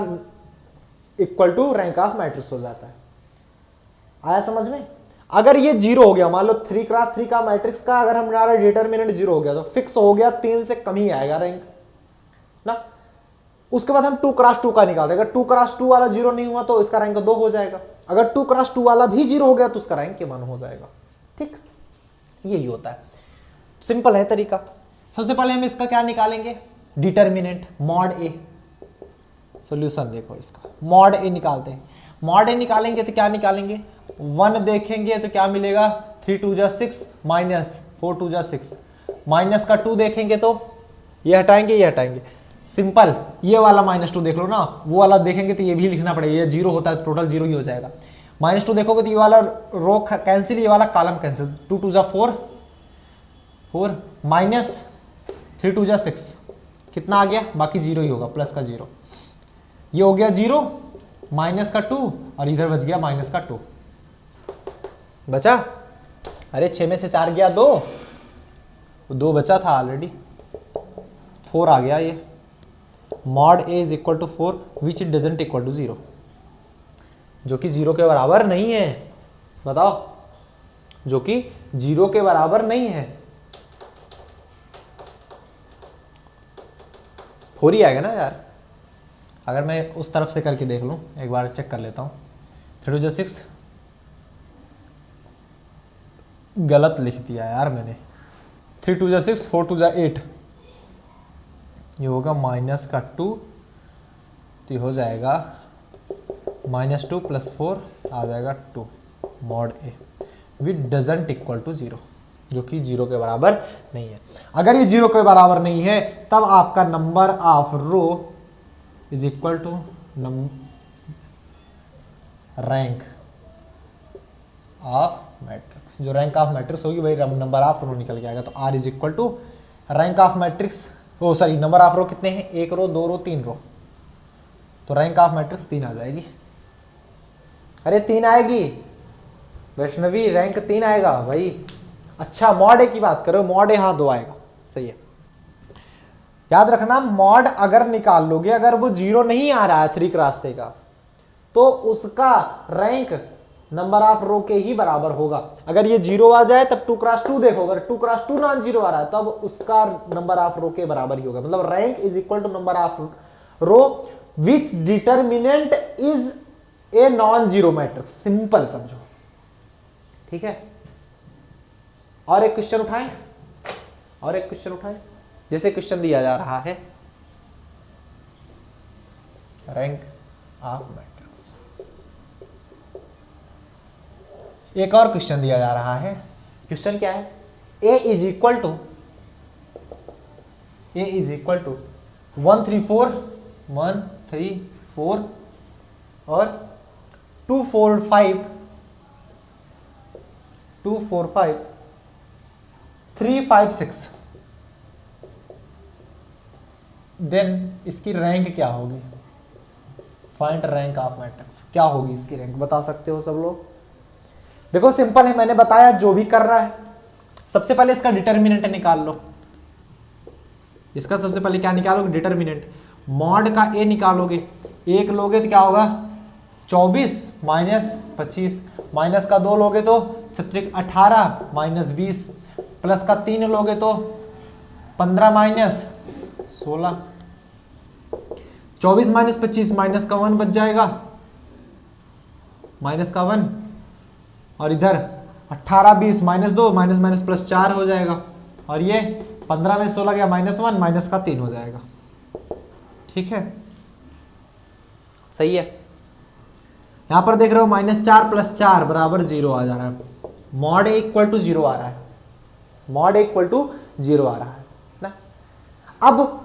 equal to rank of matrix हो जाता है। आया समझ में? अगर ये 0 हो गया, मान लो 3x3 का मैट्रिक्स का अगर हमारा डिटर्मिनेंट 0 हो गया तो फिक्स हो गया, 3 से कम ही आएगा रैंक ना। उसके बाद हम 2x2 का निकालते हैं, अगर 2x2 वाला 0 नहीं हुआ तो इसका रैंक 2 हो जाएगा, अगर 2x2 वाला भी 0 हो गया तो उसका रैंक 1 हो जाएगा, ठीक। यही होता है, सिंपल है तरीका। सबसे पहले हम इसका क्या निकालेंगे, डिटर्मिनेंट मॉड ए। सॉल्यूशन देखो इसका, मॉड ए निकालते हैं। मॉड ए निकालेंगे तो क्या निकालेंगे, 1 देखेंगे तो क्या मिलेगा, 3 2 जा 6 माइनस 4 2 जा 6, माइनस का 2 देखेंगे तो ये हटाएंगे, ये हटाएंगे, सिंपल। ये वाला -2 देख लो ना, वो वाला देखेंगे तो ये भी लिखना पड़ेगा, ये 0 होता है टोटल 0 ही हो जाएगा। -2 देखोगे तो ये वाला रो कैंसिल, ये वाला कॉलम कैंसिल, 2 2 जा 4 4 माइनस 3 2 जा 6, कितना आ गया, बाकी 0 ही होगा, प्लस का 0, ये हो गया 0 माइनस का 2 और इधर बच गया माइनस का 2, बचा, अरे 6 में से 4 गया 2 बचा था ऑलरेडी, 4 आ गया। ये mod A is equal to 4 which it doesn't equal to 0, जो कि 0 के बराबर नहीं है, बताओ, जो कि 0 के बराबर नहीं है, 4 ही आएगा ना यार। अगर मैं उस तरफ से करके देख लूं, एक बार चेक कर लेता हूँ, 3 2 जा 6 गलत लिख दिया यार मैंने, 3 2 जा 6 4 2 जा 8, ये होगा माइनस का 2, तो ये हो जाएगा -2 + 4 आ जाएगा 2 mod A which doesn't equal to 0, जो कि 0 के बराबर नहीं है। अगर ये 0 के बराबर नहीं है तब आपका number of row is equal to rank of matrix, जो रैंक ऑफ मैट्रिक्स होगी वही नंबर ऑफ रो निकल के आएगा। तो R is equal to rank of matrix, oh sorry number of row कितने हैं, 1 रो 2 रो 3 रो, तो रैंक ऑफ मैट्रिक्स 3 आ जाएगी। अरे 3 आएगी वैष्णवी, रैंक 3 आएगा भाई। अच्छा मॉड ए की बात करो, मॉड ए हाँ 2 आएगा, सही है। याद रखना मॉड अगर निकाल लोगे, अगर वो 0 नहीं आ रहा है 3 रास्ते का, तो उसका रैंक नंबर ऑफ रो के ही बराबर होगा। अगर ये 0 आ जाए तब 2x2 देखो, अगर 2x2 नॉन 0 आ रहा है तब उसका नंबर ऑफ रो के बराबर ही होगा। मतलब rank is equal to number of row which determinant is a non zero matrix, simple समझो, ठीक है। और एक क्वेश्चन उठाएं, और एक क्वेश्चन उठाएं, जैसे क्वेश्चन दिया जा रहा है रैंक ऑफ मैट्रिक्स। एक और क्वेश्चन दिया जा रहा है, क्वेश्चन क्या है, ए इज इक्वल टू 1 3 4 1 3 4 और 2 4 5 2 4 5 3 5 6, देन इसकी रैंक क्या होगी? फाइंड रैंक ऑफ मैट्रिक्स, क्या होगी इसकी रैंक, बता सकते हो सब लोग? देखो सिंपल है, मैंने बताया जो भी कर रहा है, सबसे पहले इसका डिटर्मिनेंट निकाल लो। इसका सबसे पहले क्या निकालोगे? डिटर्मिनेंट। मॉड का ए निकालोगे, एक लोगे तो क्या होगा? 24 माइनस 25, माइनस का 2 लोगे तो 18 माइनस 20, प्लस का 3 लोगे तो 15 माइनस 16, 24 माइनस 25, माइनस का 1 बच जाएगा, माइनस का 1, और इधर 18 20 माइनस 2 माइनस माइनस प्लस 4 हो जाएगा, और ये 15 में 16 गया माइनस 1, माइनस का 3 हो जाएगा। ठीक है, सही है। यहां पर देख रहे हो -4 + 4 बराबर 0 आ जा रहा है, मॉड ए इक्वल टू 0 आ रहा है, मॉड ए इक्वल टू 0 आ रहा है ना। अब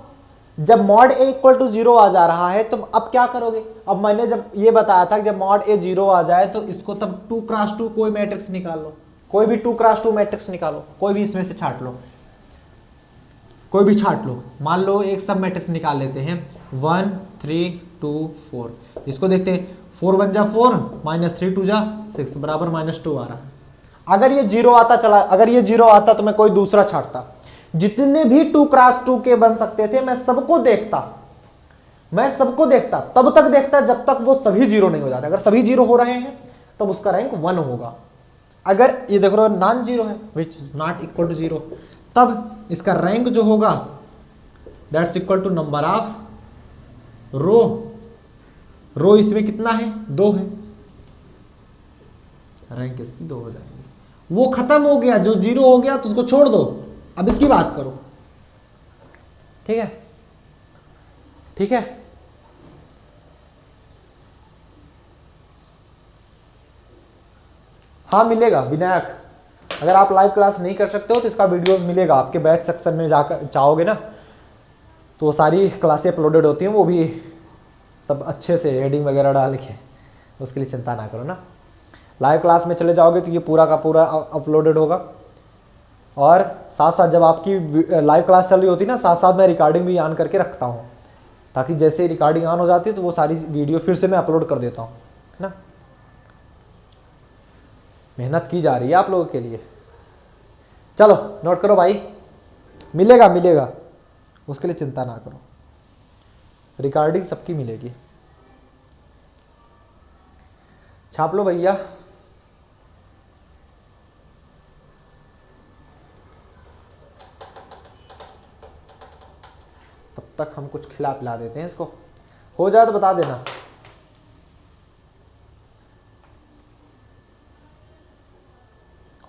जब मॉड ए इक्वल टू 0 आ जा रहा है तो अब क्या करोगे? अब मैंने जब ये बताया था कि जब मॉड ए 0 आ जाए तो इसको तब 2 क्रॉस 2 कोई मैट्रिक्स निकाल लो, कोई भी 2 क्रॉस 2 मैट्रिक्स निकालो, कोई भी इसमें से छाट लो, कोई भी छाट लो। मान लो एक सब मैट्रिक्स निकाल लेते हैं 1 3 2 4, इसको देखते हैं 4 1 जा 4 -3 2 जा 6 बराबर -2 आ रहा है। अगर ये 0 आता चला, अगर ये 0 आता तो मैं कोई दूसरा छाटता, जितने भी 2 क्रॉस 2 के बन सकते थे मैं सबको देखता, तब तक देखता जब तक वो सभी 0 नहीं हो जाते। अगर सभी 0 हो रहे हैं तब उसका रैंक 1 होगा। अगर ये देख रहे हो नॉन 0 है, which is not equal to 0, तब इसका रैंक जो होगा that's equal to number of row. Row इसमें कितना है? 2 है, रैंक इसकी 2 हो जाएगी। वो खत्म हो गया, जो 0 हो गया तो उसको छोड़ दो, अब इसकी बात करो। ठीक है, ठीक है। हाँ मिलेगा विनायक, अगर आप लाइव क्लास नहीं कर सकते हो तो इसका वीडियोस मिलेगा आपके बैच सेक्शन में, जाकर चाहोगे ना तो सारी क्लासें अपलोडेड होती हैं, वो भी सब अच्छे से हेडिंग वगैरह डाल के, उसके लिए चिंता ना करो ना। लाइव क्लास में चले जाओगे तो ये पूरा का पूरा अपलोडेड होगा, और साथ साथ जब आपकी लाइव क्लास चल रही होती है ना, साथ साथ मैं रिकॉर्डिंग भी ऑन करके रखता हूँ, ताकि जैसे रिकॉर्डिंग ऑन हो जाती है तो वो सारी वीडियो फिर से मैं अपलोड कर देता हूँ ना। मेहनत की जा रही है आप लोगों के लिए। चलो नोट करो भाई, मिलेगा मिलेगा, उसके लिए चिंता ना करो, रिकॉर्डिंग सबकी मिलेगी। छाप लो भैया। तब तक हम कुछ खिला पिला देते हैं इसको, हो जाए तो बता देना।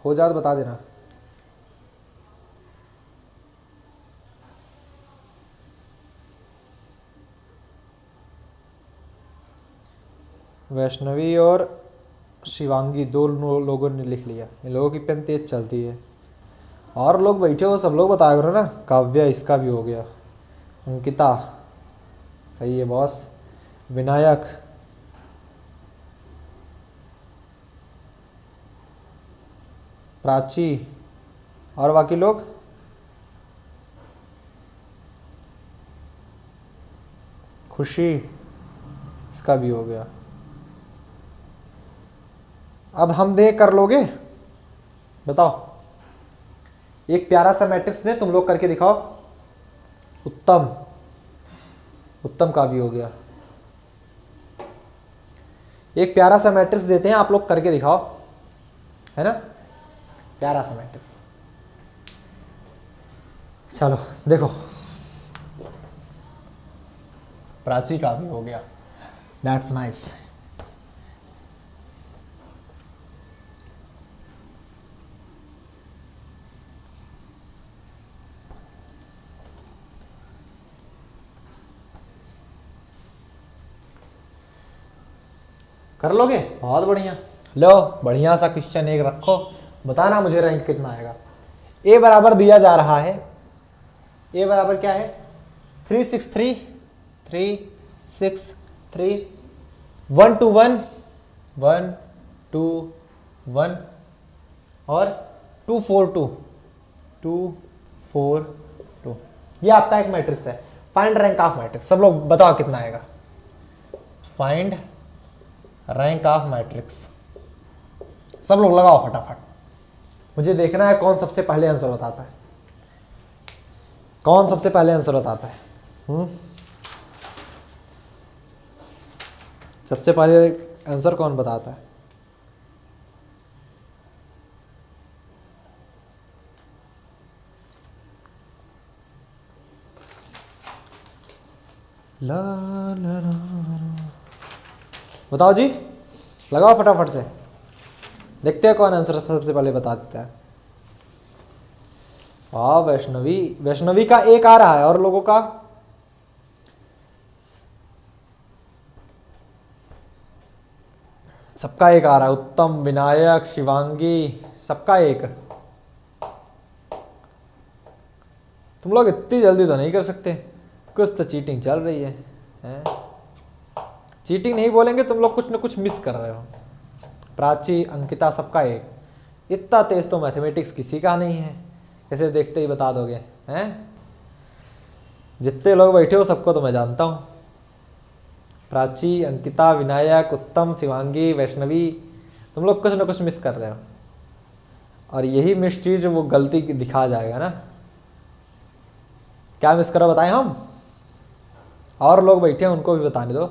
हो जाए तो बता देना। वैष्णवी और शिवांगी 2 लोगों ने लिख लिया, इन लोगों की पेन तेज चलती है। और लोग बैठे हो सब लोग बताया करो ना। काव्या इसका भी हो गया, अंकिता सही है बॉस, विनायक, प्राची, और बाकी लोग खुशी, इसका भी हो गया। अब हम दे कर लोगे, बताओ। एक प्यारा सा मैट्रिक्स दे, तुम लोग करके दिखाओ। उत्तम, उत्तम का भी हो गया। एक प्यारा सा मैट्रिक्स देते हैं, आप लोग करके दिखाओ, है ना, प्यारा सा मैट्रिक्स। चलो देखो, प्राची का भी हो गया, दैट्स नाइस। कर लोगे, बहुत बढ़िया। लो बढ़िया सा क्वेश्चन एक रखो, बताना मुझे रैंक कितना आएगा। ए बराबर दिया जा रहा है, ए बराबर क्या है 363 363 1 2 1 1 2 1 और 242 242 ये आपका एक मैट्रिक्स है। फाइंड रैंक ऑफ मैट्रिक्स, सब लोग बताओ कितना आएगा। फाइंड रैंक ऑफ मैट्रिक्स, सब लोग लगाओ फटाफट, मुझे देखना है कौन सबसे पहले आंसर बताता है, कौन सबसे पहले आंसर बताता है। सबसे पहले आंसर कौन बताता है? ला ला ला ला। बताओ जी, लगाओ फटाफट से, देखते हैं कौन आंसर सबसे पहले बता देता है। वाह, वैष्णवी, वैष्णवी का एक आ रहा है और लोगों का सबका एक आ रहा है। उत्तम, विनायक, शिवांगी, सबका एक। तुम लोग इतनी जल्दी तो नहीं कर सकते, कुछ तो चीटिंग चल रही है, हैं? चीटिंग नहीं बोलेंगे, तुम लोग कुछ न कुछ मिस कर रहे हो। प्राची, अंकिता, सबका एक। इतना तेज तो मैथमेटिक्स किसी का नहीं है, कैसे देखते ही बता दोगे, हैं? जितने लोग बैठे हो सबको तो मैं जानता हूँ। प्राची, अंकिता, विनायक, उत्तम, शिवांगी, वैष्णवी, तुम लोग कुछ न कुछ मिस कर रहे हो, और यही मिस चीज वो गलती दिखा जाएगा ना। क्या मिस करो बताएं हम? और लोग बैठे हैं उनको भी बताने दो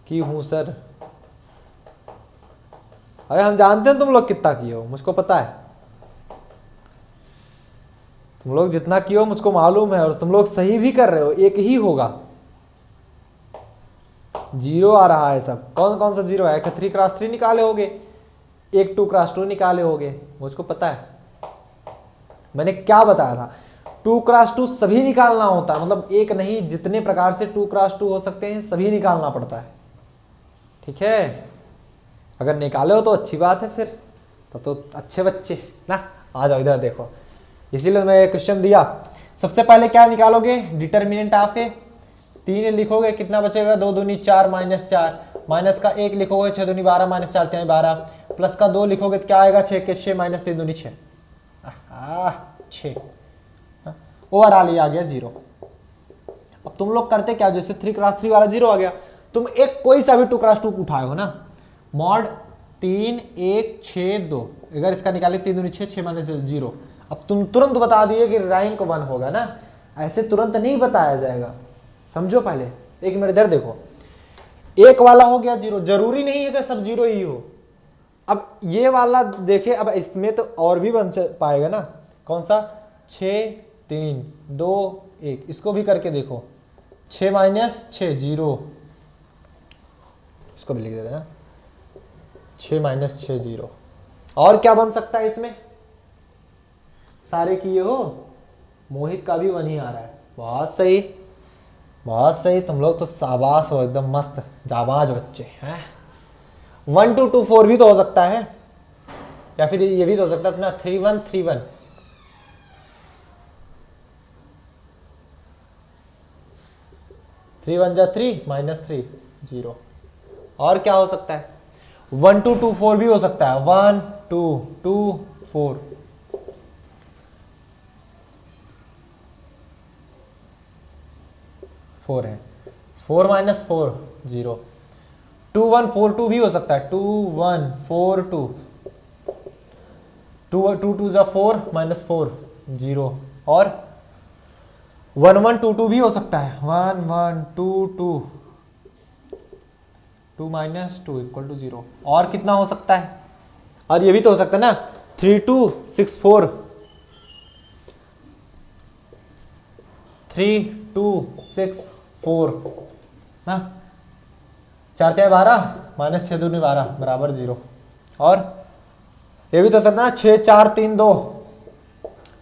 कि हूँ सर। अरे हम जानते हैं तुम लोग कितना किए हो, मुझको पता है। तुम लोग जितना किए हो मुझको मालूम है, और तुम लोग सही भी कर रहे हो। एक ही होगा, जीरो आ रहा है सब। कौन कौन सा जीरो है? एक 3x3 निकाले होगे, एक 2x2 निकाले होगे, मुझको पता है। मैंने क्या बताया था? 2x2 सभी निकालना होता है, मतलब एक नहीं, जितने प्रकार से 2x2 हो सकते हैं सभी निकालना पड़ता है, ठीक है? अगर निकाले हो तो अच्छी बात है, फिर तो अच्छे बच्चे ना। आ जाओ इधर देखो, इसीलिए मैं क्वेश्चन दिया। सबसे पहले क्या निकालोगे? डिटर्मिनेंट ऑफ ए। 3 लिखोगे, कितना बचेगा? 2 दूनी 4 माइनस 4, माइनस का 1 लिखोगे, 6 दूनी 12 माइनस 4 3 12, प्लस का 2 लिखोगे तो क्या आएगा? 6 के 6 माइनस 3 दूनी 6, 6। ओवरऑल ये आ गया 0। अब तुम लोग करते क्या? जैसे 3x3 वाला 0 आ गया, तुम एक कोई सा भी 2x2 उठाए हो ना, मॉड 3 1 6 2, अगर इसका निकाले 3 दूनी 6 6 माइनस 0। अब तुम तुरंत बता दिए कि रैंक 1 होगा ना, ऐसे तुरंत नहीं बताया जाएगा, समझो। पहले 1 मिनट इधर देखो, एक वाला हो गया 0, जरूरी नहीं है कि सब 0 ही हो। अब ये वाला देखे, अब इसमें तो और भी बन पाएगा ना। कौन सा? 6 3 2 1, इसको भी करके देखो। 6 माइनस 6 0, इसको भी लिख देते हैं, 6 माइनस 6 0। और क्या बन सकता है इसमें? सारे किए हो, मोहित का भी 1 ही आ रहा है। बहुत सही, बहुत सही, तुम लोग तो शाबाश हो, एकदम मस्त जाबाज बच्चे हैं। 1 2 2 4 भी तो हो सकता है, या फिर ये भी तो हो सकता है ना, 3 1 3 1। 3 1 जा 3 माइनस 3 0। और क्या हो सकता है? 1 2 2 4 भी हो सकता है, 1 2 2 4। है 4 माइनस 4 0। 2 1 4 2 भी हो सकता है, 2 1 4 2, 2 2 2 जा 4 माइनस 4 0। और 1 1 2 2 भी हो सकता है, 1 1 2 2, 2 माइनस 2 इक्वल टू 0। और कितना हो सकता है? और ये भी तो हो सकता है ना, 3 2 6 4, 3 2 6 4 ना, 4 3 12 माइनस 6 दूनी 12 बराबर 0। और ये भी तो सकता है 6 4 3 2,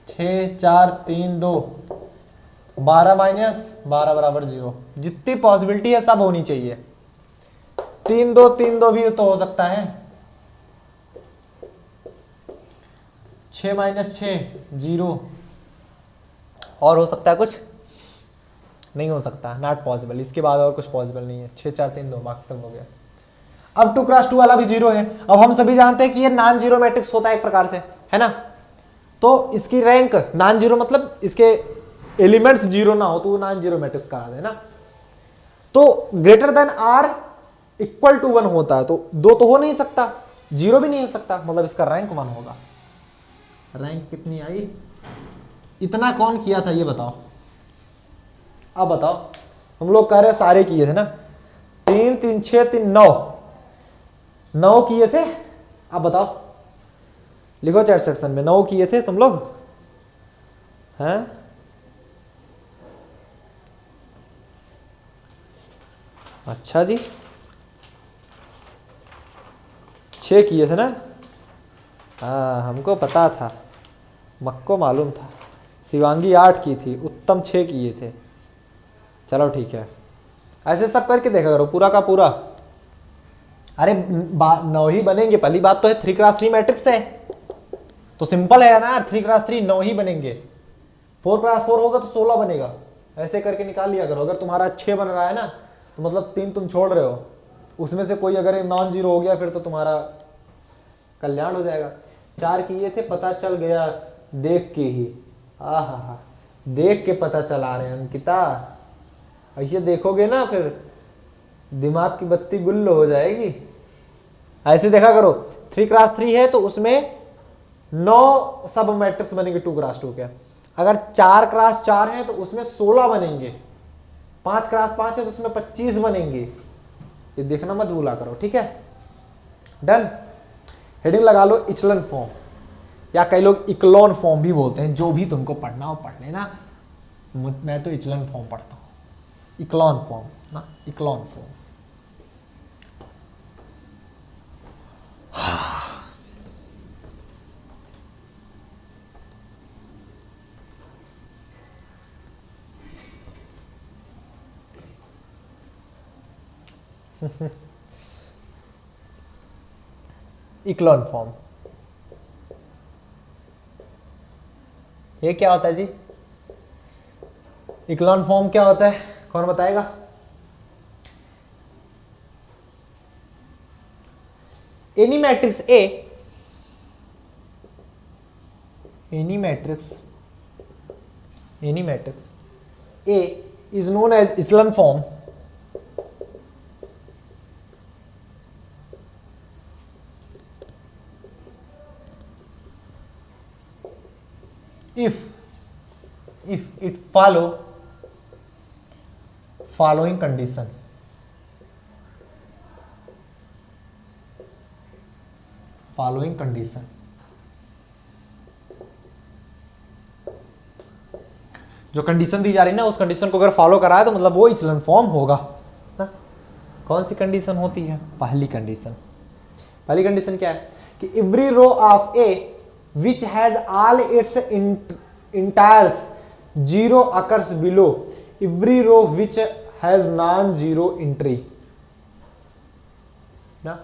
6 4 3 2, 12 माइनस 12 बराबर 0। जितनी पॉसिबिलिटी है सब होनी चाहिए। 3 2 भी तो हो सकता है, 6 माइनस 6 0। और हो सकता है कुछ? नहीं हो सकता, नॉट पॉसिबल। इसके बाद और कुछ पॉसिबल नहीं है। 6 4 3 2 बाकी सब हो गया। अब 2x2 वाला भी 0 है। अब हम सभी जानते हैं कि ये नॉन जीरो मैट्रिक्स होता है एक प्रकार से, है ना। तो इसकी रैंक नॉन जीरो मतलब इसके एलिमेंट्स जीरो ना हो तो वो नॉन जीरो मैट्रिक्स कहा है ना। तो greater than or equal to 1 होता है, तो 2 तो हो नहीं सकता, 0 भी नहीं हो सकता, मतलब इसका रैंक 1 होगा। रैंक कितनी आई, इतना कौन किया था ये बताओ। अब बताओ, हम लोग कह रहे सारे किए थे ना, 3 3 6 3 9 किए थे। अब बताओ, लिखो चैट सेक्शन में 9 किए थे तुम लोग, हैं? अच्छा जी, 6 किए थे ना। हाँ हमको पता था, मक्को मालूम था। शिवांगी 8 की थी, उत्तम 6 किए थे। चलो ठीक है, ऐसे सब करके देखा करो पूरा का पूरा। अरे 9 ही बनेंगे, पहली बात तो है 3x3 मैट्रिक्स है तो सिंपल है ना, 3x3 9 ही बनेंगे। 4x4 होगा तो 16 बनेगा, ऐसे करके निकाल लिया करो। अगर तुम्हारा 6 बन रहा है ना तो मतलब 3 तुम छोड़ रहे हो, उसमें से कोई अगर नॉन जीरो हो गया फिर तो तुम्हारा कल्याण हो जाएगा। 4 किए थे, पता चल गया देख के ही। हा, देख के पता चला रहे हैं अंकिता, ऐसे देखोगे ना फिर दिमाग की बत्ती गुल्ल हो जाएगी। ऐसे देखा करो, 3x3 है तो उसमें 9 सब मैट्रिक्स बनेंगे 2x2 के। अगर 4x4 है तो उसमें 16 बनेंगे, 5x5 है तो उसमें 25 बनेंगे। ये देखना मत भूला करो, ठीक है। डन। हेडिंग लगा लो इचलन फॉर्म, या कई लोग इक्लोन फॉर्म भी बोलते हैं, जो भी तुमको पढ़ना हो पढ़ लेना। मैं तो इचलन फॉर्म पढ़ता हूँ, इक्लोन फॉर्म ना, इक्लोन फॉर्म। इक्लोन फॉर्म ये क्या होता है जी? इक्लोन फॉर्म क्या होता है, कौन बताएगा? Any matrix A, any matrix A is known as echelon form if it follow following condition. Following condition, जो कंडीशन दी जा रही है ना उस कंडीशन को अगर फॉलो करा है तो मतलब वो इचलन फॉर्म होगा ना। कौन सी कंडीशन होती है? पहली कंडीशन क्या है कि every row of A which has all its integers zero occurs below every row which has non-zero entry ना।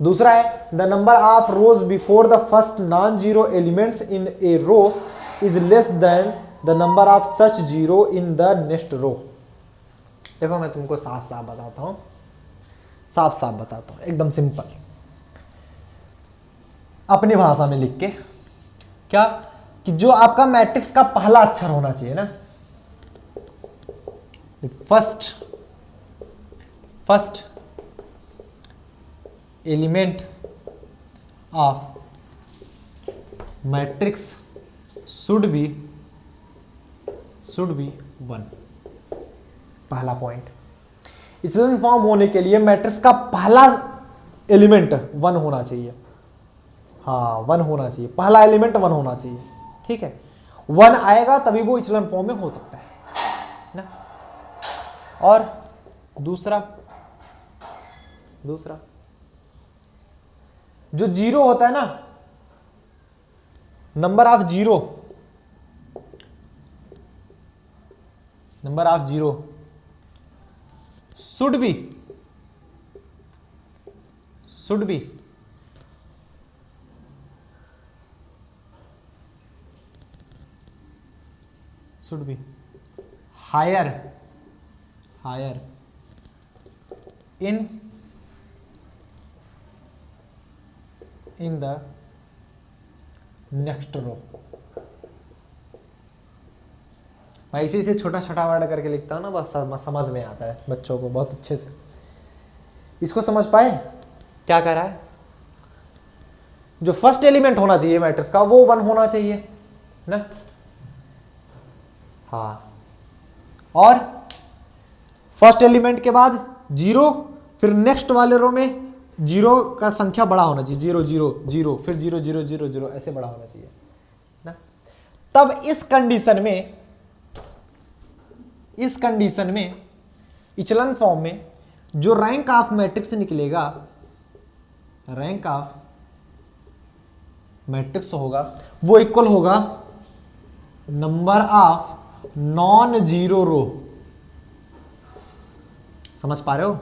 दूसरा है the number of rows before the first non-zero elements in a row is less than the number of such zero in the next row। देखो मैं तुमको साफ साफ बताता हूं, एकदम सिंपल अपनी भाषा में लिख के। क्या कि जो आपका मैट्रिक्स का पहला अक्षर होना चाहिए ना, first element of matrix should be 1। पहला पॉइंट, इचलन फॉर्म होने के लिए मैट्रिक्स का पहला एलिमेंट 1 होना चाहिए। हाँ 1 होना चाहिए, पहला एलिमेंट 1 होना चाहिए, ठीक है। 1 आएगा तभी वो इचलन फॉर्म में हो सकता है ना। और दूसरा जो 0 होता है ना, number of zero should be higher in in the next row. मैं इसी से छोटा छोटा वर्ड करके लिखता हूँ ना, बस समझ में आता है बच्चों को बहुत अच्छे से। इसको समझ पाए क्या कह रहा है? जो फर्स्ट एलिमेंट होना चाहिए मैट्रिक्स का वो 1 होना चाहिए ना। हाँ, और फर्स्ट एलिमेंट के बाद 0, फिर नेक्स्ट वाले रो में 0 का संख्या बड़ा होना चाहिए, 0 0 0, फिर 0 0 0 0 ऐसे बड़ा होना चाहिए ना। तब इस कंडीशन में इचलन फॉर्म में जो रैंक ऑफ मैट्रिक्स निकलेगा, रैंक ऑफ मैट्रिक्स होगा वो इक्वल होगा नंबर ऑफ नॉन जीरो रो। समझ पा रहे हो?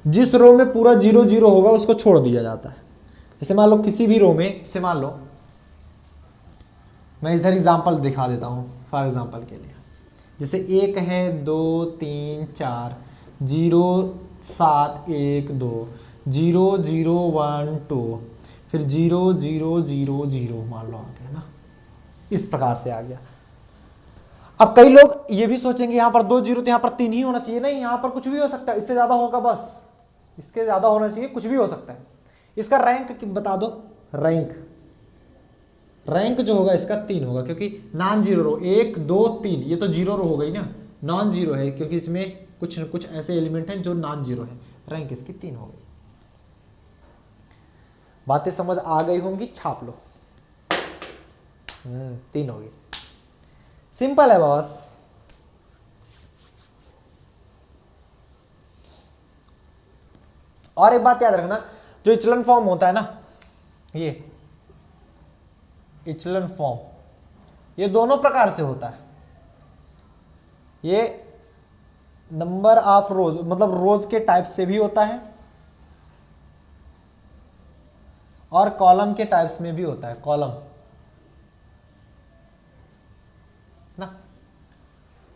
जिस रो में पूरा 0 0 होगा उसको छोड़ दिया जाता है। जैसे मान लो किसी भी रो में, जैसे मान लो मैं इधर एग्जांपल दिखा देता हूं फॉर एग्जांपल के लिए। जैसे 1 है 2 3 4 0 7 1 2 0 0 1 2 फिर 0 0 0 0 मान लो आ गया ना, इस प्रकार से आ गया। अब कई लोग ये भी सोचेंगे यहाँ पर 2 0 तो यहाँ पर 3 ही होना चाहिए। नहीं, यहाँ पर कुछ भी हो सकता है, इससे ज्यादा होगा, बस इसके ज्यादा होना चाहिए, कुछ भी हो सकता है। इसका रैंक बता दो। रैंक जो होगा इसका 3 होगा, क्योंकि नॉन जीरो रो 1 2 3 ये तो जीरो रो हो गई ना, नॉन जीरो है क्योंकि इसमें कुछ न कुछ ऐसे एलिमेंट हैं जो नॉन जीरो है। रैंक इसकी 3 हो गई। बातें समझ आ गई होंगी, छाप लो। 3 होगी, सिंपल है बॉस। और एक बात याद रखना, जो इचलन फॉर्म होता है ना, ये इचलन फॉर्म ये दोनों प्रकार से होता है। ये नंबर ऑफ रोज मतलब रोज के टाइप से भी होता है और कॉलम के टाइप्स में भी होता है। कॉलम ना,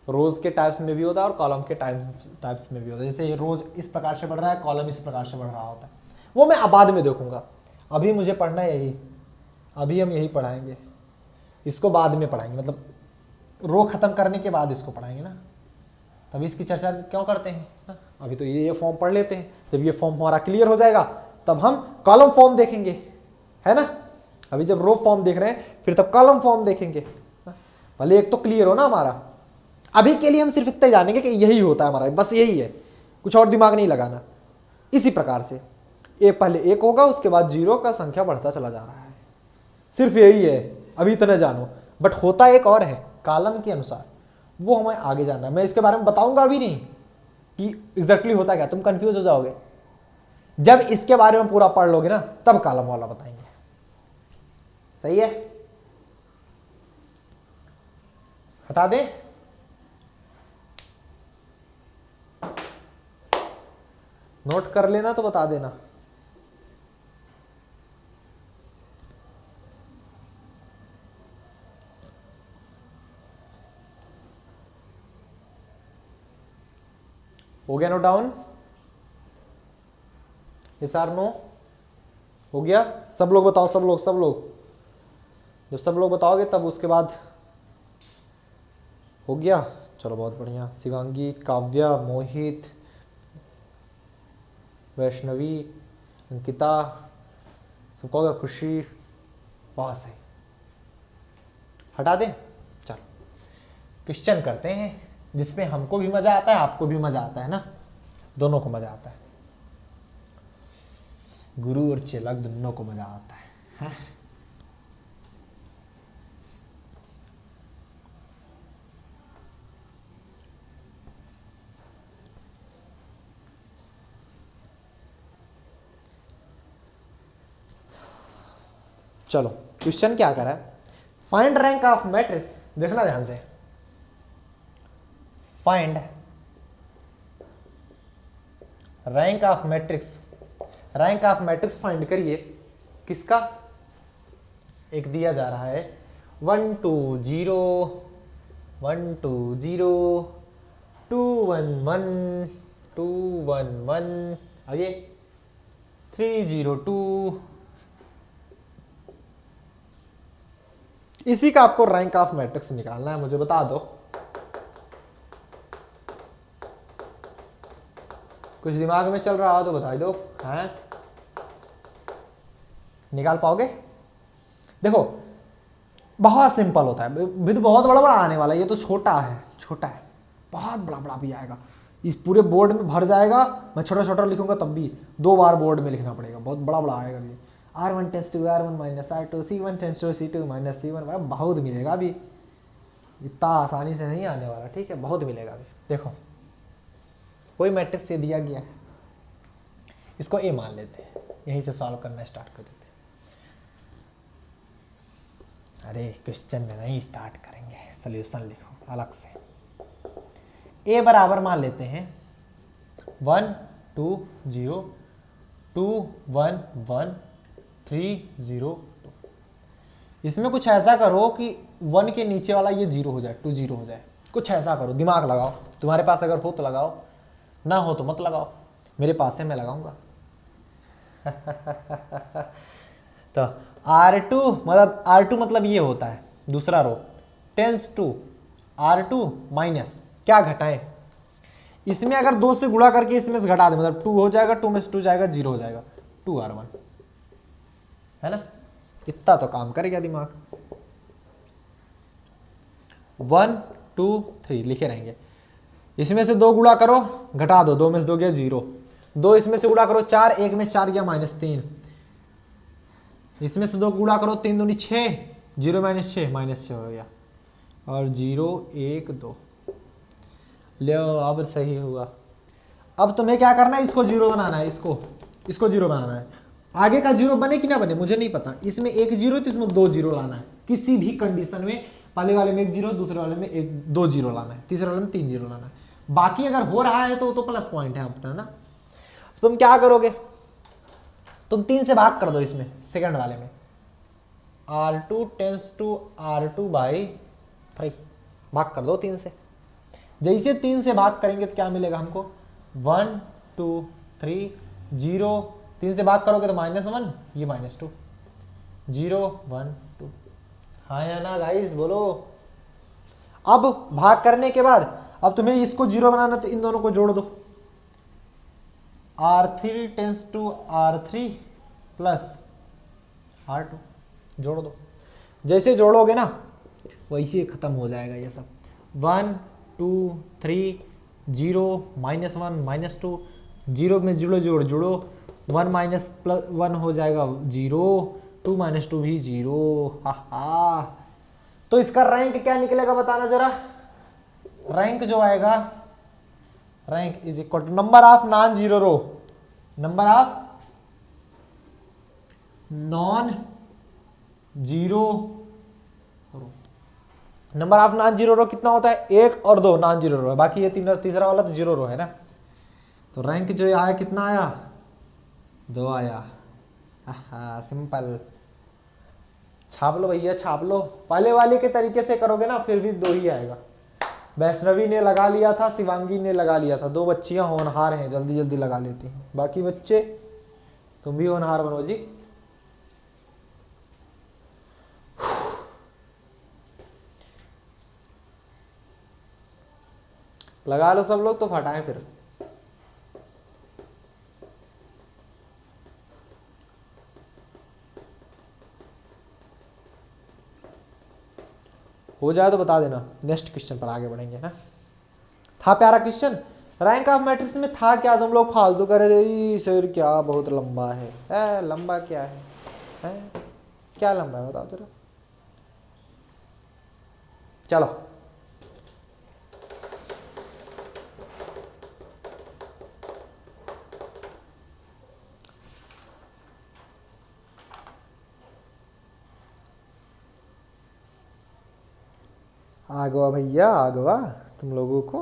रोज के टाइप्स में भी होता है और कॉलम के टाइप्स में भी होता है। जैसे ये रोज इस प्रकार से बढ़ रहा है, कॉलम इस प्रकार से बढ़ रहा होता है। वो मैं बाद में देखूंगा, अभी मुझे पढ़ना है यही, अभी हम यही पढ़ाएंगे। इसको बाद में पढ़ाएंगे, मतलब रो खत्म करने के बाद इसको पढ़ाएंगे ना, तभी इसकी चर्चा क्यों करते हैं ना। अभी तो ये फॉर्म पढ़ लेते हैं, जब ये फॉर्म हमारा क्लियर हो जाएगा तब हम कॉलम फॉर्म देखेंगे, है ना। अभी जब रो फॉर्म देख रहे हैं फिर तब कॉलम फॉर्म देखेंगे। पहले एक तो क्लियर हो ना हमारा। अभी के लिए हम सिर्फ इतना जानेंगे कि यही होता है हमारा, बस यही है, कुछ और दिमाग नहीं लगाना। इसी प्रकार से एक पहले 1 होगा, उसके बाद 0 का संख्या बढ़ता चला जा रहा है, सिर्फ यही है। अभी इतना जानो, बट होता एक और है कॉलम के अनुसार, वो हमें आगे जानना है। मैं इसके बारे में बताऊंगा अभी नहीं कि एग्जैक्टली होता क्या, तुम कंफ्यूज हो जाओगे। जब इसके बारे में पूरा पढ़ लोगे ना तब कॉलम वाला बताएंगे। सही है, हटा दें। नोट कर लेना तो बता देना। हो गया note down? Yes or no? हो गया? सब लोग बताओ, सब लोग। जब सब लोग बताओगे तब उसके बाद हो गया। चलो बहुत बढ़िया। शिवांगी, काव्या, मोहित, वैष्णवी, अंकिता, सबको होगा। खुशी, बहुत सही। हटा दें? चलो क्वेश्चन करते हैं जिसमें हमको भी मजा आता है, आपको भी मजा आता है ना, दोनों को मजा आता है। गुरु और चेला दोनों को मजा आता है। चलो क्वेश्चन क्या करा है, फाइंड रैंक ऑफ मैट्रिक्स। देखना ध्यान से, find rank of matrix. Rank of matrix find करिए। किसका? एक दिया जा रहा है 1 2 0 1 2 0 2 1 1 2 1 1, आगे 3 0 2 इसी का आपको रैंक ऑफ मैट्रिक्स निकालना है, मुझे बता दो। कुछ दिमाग में चल रहा हो तो बता दो, हैं? निकाल पाओगे? देखो बहुत सिंपल होता है, विद बहुत बड़ा बड़ा आने वाला है, ये तो छोटा है, छोटा है, बहुत बड़ा बड़ा भी आएगा, इस पूरे बोर्ड में भर जाएगा। मैं छोटा छोटा लिखूंगा तब भी 2 बार बोर्ड में लिखना पड़ेगा, बहुत बड़ा बड़ा आएगा भी। R1 tends to R1 minus R2, C1 tends to C2 minus C1, भाई बहुत मिलेगा अभी, इतना आसानी से नहीं आने वाला, ठीक है, बहुत मिलेगा अभी। देखो कोई मैट्रिक्स से दिया गया है, इसको A मान लेते हैं, यहीं से सॉल्व करना स्टार्ट कर देते हैं। अरे क्वेश्चन में नहीं स्टार्ट करेंगे, सॉल्यूशन लिखो अलग से। A बराबर मान लेते हैं 1 2 0 2 1 1 3 0 2। इसमें कुछ ऐसा करो कि 1 के नीचे वाला ये 0 हो जाए, 2 0 हो जाए, कुछ ऐसा करो, दिमाग लगाओ। तुम्हारे पास अगर हो तो लगाओ, ना हो तो मत लगाओ, मेरे पास है, मैं लगाऊंगा। तो R2 मतलब ये होता है दूसरा रो, टेंस टू R2 माइनस क्या घटाएं, इसमें अगर 2 से गुणा करके इसमें से घटा दें, मतलब 2 हो जाएगा, 2 में से 2 जाएगा, 0 हो जाएगा, 2R1 है ना। इतना तो काम करेगा दिमाग। 1 2 3 लिखे रहेंगे, इसमें से 2 गुणा करो, घटा दो, 2 में से 2 गया 0, 2 इसमें से गुणा करो 4, 1 में से 4 गया -3, इसमें से 2 गुणा करो, 3 दूनी 6, 0 -6 हो गया, और 0 1 2 ले, अब सही हुआ। अब तुम्हें क्या करना है, इसको 0 बनाना है, इसको 0 बनाना है। आगे का 0 बने कि ना बने मुझे नहीं पता, इसमें 1 0 तो इसमें 2 0 लाना है, किसी भी कंडीशन में, पहले वाले में 1 0, दूसरे वाले में 2 0 लाना है, तीसरे वाले में 3 0 लाना है। बाकी अगर हो रहा है तो प्लस पॉइंट है अपना ना। तुम क्या करोगे, तुम 3 से भाग कर दो, इसमें सेकंड वाले में R2 tense to R2 by 3 भाग कर दो 3 से। जैसे 3 से भाग करेंगे तो क्या मिलेगा हमको, 1 2 3 0, 3 से भाग करोगे तो -1, ये -2, 0 1 2। हाँ या ना गाइस बोलो। अब भाग करने के बाद अब तुम्हें इसको 0 बनाना, तो इन दोनों को जोड़ दो, R3 tense to R3 plus R2 जोड़ दो। जैसे जोड़ोगे ना वैसे खत्म हो जाएगा ये सब। 1 2 3 0 -1 -2, 0 में जुड़ो 1 -1 हो जाएगा 0, 2 -2 भी 0। हा। तो इसका रैंक क्या निकलेगा बताना जरा। रैंक जो आएगा, rank is equal to number of non zero row, number of non zero row. Number of non zero row कितना होता है, 1 और 2 नॉन जीरो रो है, बाकी ये तीसरा वाला तो जीरो रो है ना। तो रैंक जो आया कितना आया, 2 आया। हाँ सिंपल, छाप लो भैया छाप लो। पहले वाले के तरीके से करोगे ना फिर भी 2 ही आएगा। वैष्णवी ने लगा लिया था, शिवांगी ने लगा लिया था, 2 बच्चियां होनहार हैं, जल्दी जल्दी लगा लेती हैं। बाकी बच्चे तुम भी होनहार बनो जी। लगा लो सब लोग तो फटाएं फिर। हो जाए तो बता देना, नेक्स्ट क्वेश्चन पर आगे बढ़ेंगे ना। था प्यारा क्वेश्चन, रैंक ऑफ मैट्रिक्स में था क्या, तुम लोग फालतू करे सर, क्या बहुत लंबा है। लंबा क्या है? क्या लंबा है बताओ जरा। चलो आगवा भैया आगवा तुम लोगों को।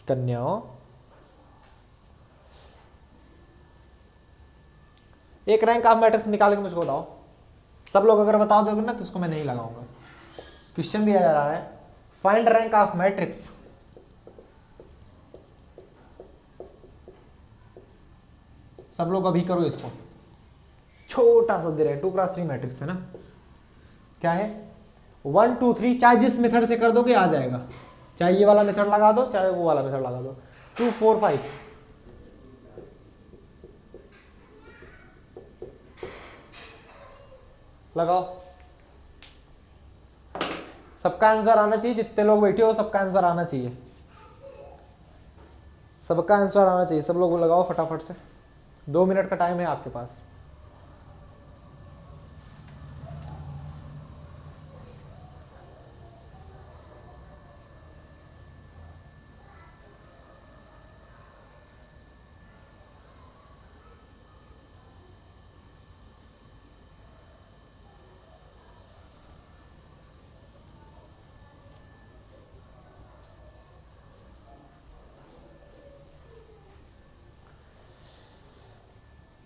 कन्याओं, एक रैंक ऑफ मैट्रिक्स निकाल के मुझको बताओ। सब लोग अगर बता दोगे ना तो उसको मैं नहीं लगाऊंगा। क्वेश्चन दिया जा रहा है, फाइंड रैंक ऑफ मैट्रिक्स। सब लोग अभी करो इसको। छोटा सा दे रहे हैं, 2x3 मैट्रिक्स है ना, क्या है 1 2 3, चाहे जिस मेथड से कर दोगे आ जाएगा, चाहे ये वाला मेथड लगा दो चाहे वो वाला मेथड लगा दो। 2 4 5 लगाओ, सबका आंसर आना चाहिए, जितने लोग बैठे हो सबका आंसर आना चाहिए, सबका आंसर आना चाहिए, सब लोग लगाओ फटाफट से, 2 मिनट का टाइम है आपके पास।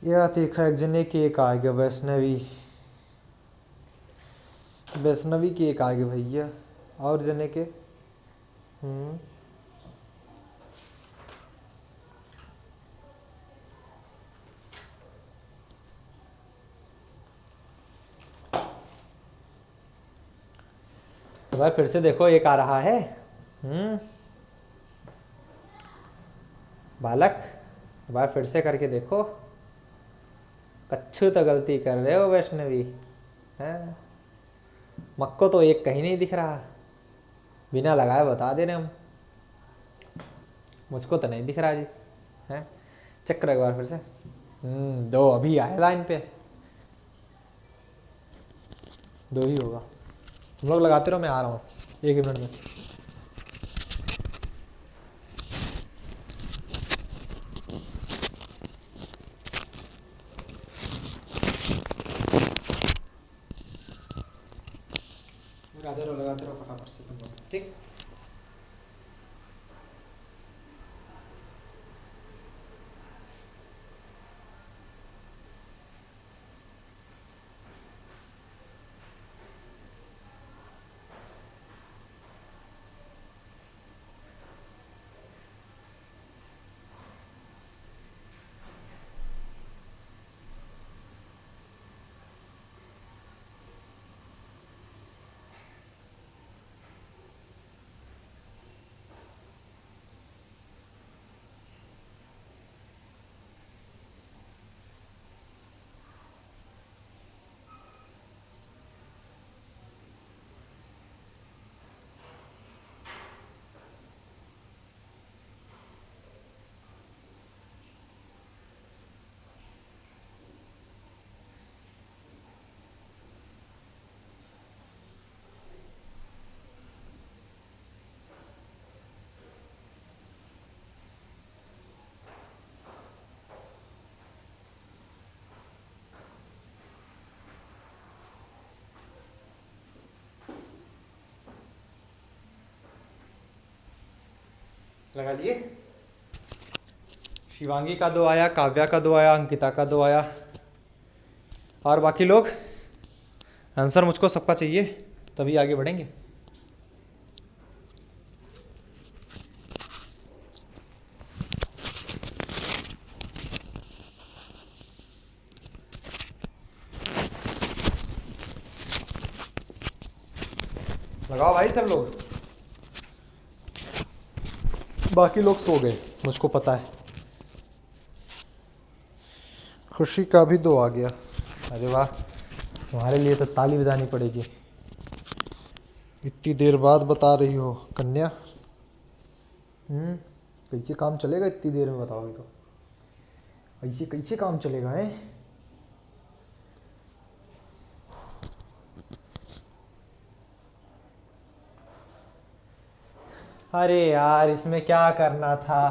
यह देखा एक जने की एक आ गया, वैष्णवी, वैष्णवी की एक आ गया भैया, और जने के तो भाई फिर से देखो एक आ रहा है। बालक भाई फिर से करके देखो, कच्छू तो गलती कर रहे हो वैष्णवी, हैं मक्को तो एक कहीं नहीं दिख रहा, बिना लगाए बता दे रहे हम, मुझको तो नहीं दिख रहा जी, हैं चेक करो एक बार फिर से। 2 अभी आए लाइन पे, 2 ही होगा, तुम लोग लगाते रहो, मैं आ रहा हूँ 1 मिनट में। लगाते रहो फटाफट से तुम लोग, ठीक। लगा लिए, शिवांगी का 2 आया, काव्या का 2 आया, अंकिता का 2 आया, और बाकी लोग आंसर मुझको सबका चाहिए, तभी आगे बढ़ेंगे। लगाओ भाई सब लोग, बाकी लोग सो गए मुझको पता है। खुशी का भी 2 आ गया, अरे वाह, तुम्हारे लिए तो ताली बजानी पड़ेगी, इतनी देर बाद बता रही हो कन्या। कैसे काम चलेगा इतनी देर में बताओगे तो, ऐसे कैसे काम चलेगा है। अरे यार इसमें क्या करना था,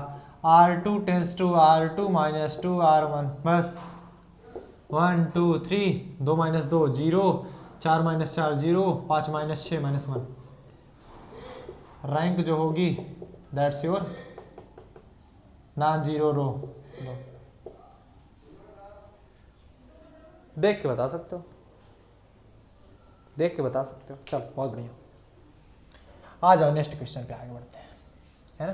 R2 tense to R2 minus 2 R1, बस 1 2 3, 2 minus 2 0, 4 minus 4 0, 5 minus 6 minus 1, rank जो होगी दैट्स योर नॉन जीरो रो। देख के बता सकते हो, देख के बता सकते हो, चल बहुत बढ़िया, आ जाओ नेक्स्ट क्वेश्चन पे आगे बढ़ते हैं, है ना।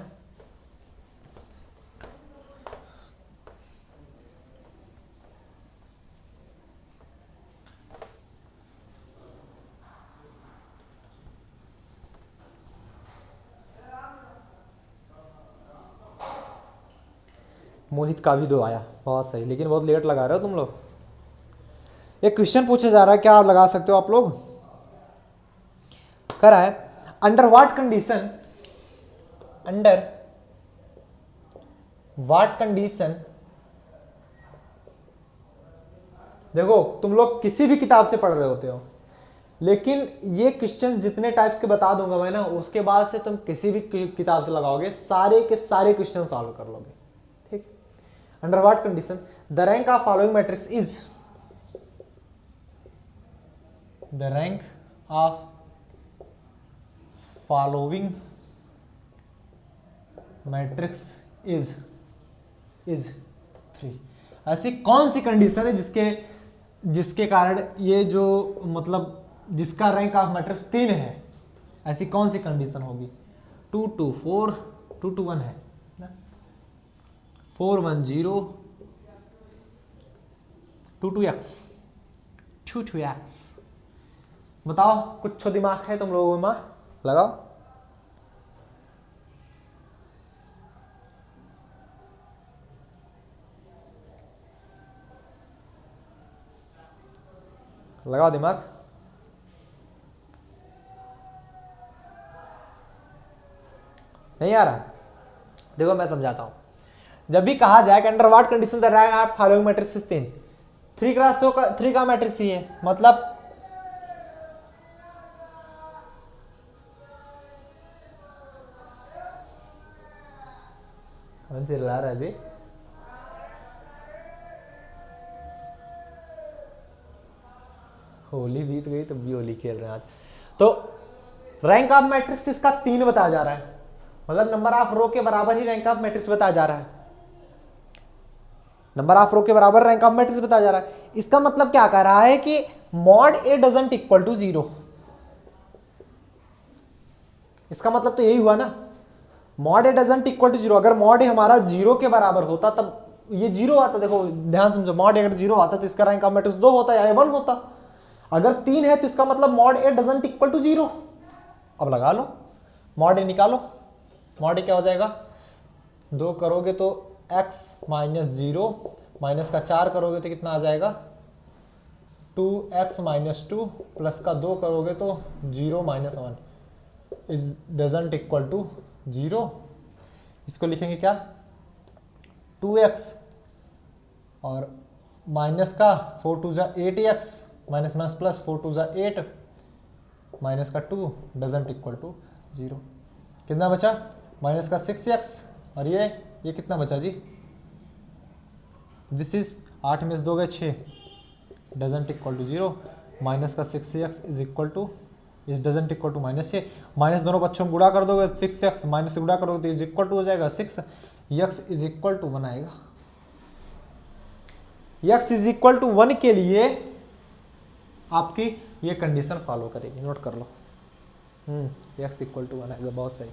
मोहित का भी 2 आया, बहुत सही, लेकिन बहुत लेट लगा रहे हो तुम लोग। एक क्वेश्चन पूछा जा रहा है, क्या आप लगा सकते हो आप लोग? कर रहा है under what condition, under what condition, देखो तुम लोग किसी भी किताब से पढ़ रहे होते हो, लेकिन ये क्वेश्चन जितने टाइप्स के बता दूंगा मैं ना, उसके बाद से तुम किसी भी किताब से लगाओगे, सारे के सारे क्वेश्चन सॉल्व कर लोगे, ठीक। Under what condition the rank of following matrix is, the rank of following matrix is 3। ऐसी कौन सी कंडीशन है जिसके कारण ये जो मतलब जिसका रैंक ऑफ मैट्रिक्स 3 है, ऐसी कौन सी कंडीशन होगी? 2 2 4 2 2 1 है ना, 4 1 0 2 2 x 2 2 x। बताओ, कुछ दिमाग है तुम लोगों में? लगाओ। लगाओ दिमाग। नहीं आ रहा? देखो मैं समझाता हूं। जब भी कहा जाए कि under what condition the rank of following matrix is 3, 3 का मैट्रिक्स ही है, मतलब चिल्ला रहा है जी। होली बीत गई तब भी होली खेल रहे हैं आज। तो रैंक ऑफ मैट्रिक्स इसका 3 बताया जा रहा है, मतलब नंबर ऑफ रो के बराबर ही रैंक ऑफ मैट्रिक्स बताया जा रहा है, नंबर ऑफ रो के बराबर रैंक ऑफ मैट्रिक्स बताया जा रहा है। इसका मतलब क्या कह रहा है कि mod A doesn't equal to 0। इसका मतलब तो यही हुआ ना, mod A doesn't equal to 0। अगर मॉड ए हमारा 0 के बराबर होता तब ये 0 आता। देखो ध्यान समझो, मॉड ए अगर 0 आता तो इसका रैंक ऑफ मैट्रिक्स 2 होता या 1 होता। अगर 3 है तो इसका मतलब mod A doesn't equal to 0। अब लगा लो, मॉड ए निकालो, मॉड ए क्या हो जाएगा? 2 करोगे तो x माइनस 0, माइनस का 4 करोगे तो कितना आ जाएगा? 2x माइनस 2, प्लस का 2 करोगे तो 0 minus 1 is doesn't equal to 0। इसको लिखेंगे क्या? 2x और माइनस का 4 2 जा 8x, माइनस माइनस प्लस 4 2 जा 8, माइनस का 2 डजंट इक्वल टू 0। कितना बचा? माइनस का 6x और ये कितना बचा जी? दिस इज 8 में से 2 गए 6, डजंट इक्वल टू 0। माइनस का 6x is equal to is doesn't equal to minus 6। Minus दोनों बच्चों में गुणा कर दोगे 6x, माइनस से गुणा करोगे तो इज इक्वल टू हो जाएगा 6, x इज इक्वल टू 1 आएगा। x इज इक्वल टू 1 के लिए आपकी ये कंडीशन फॉलो करेगी, नोट कर लो। x इक्वल टू 1 आएगा, बहुत सही।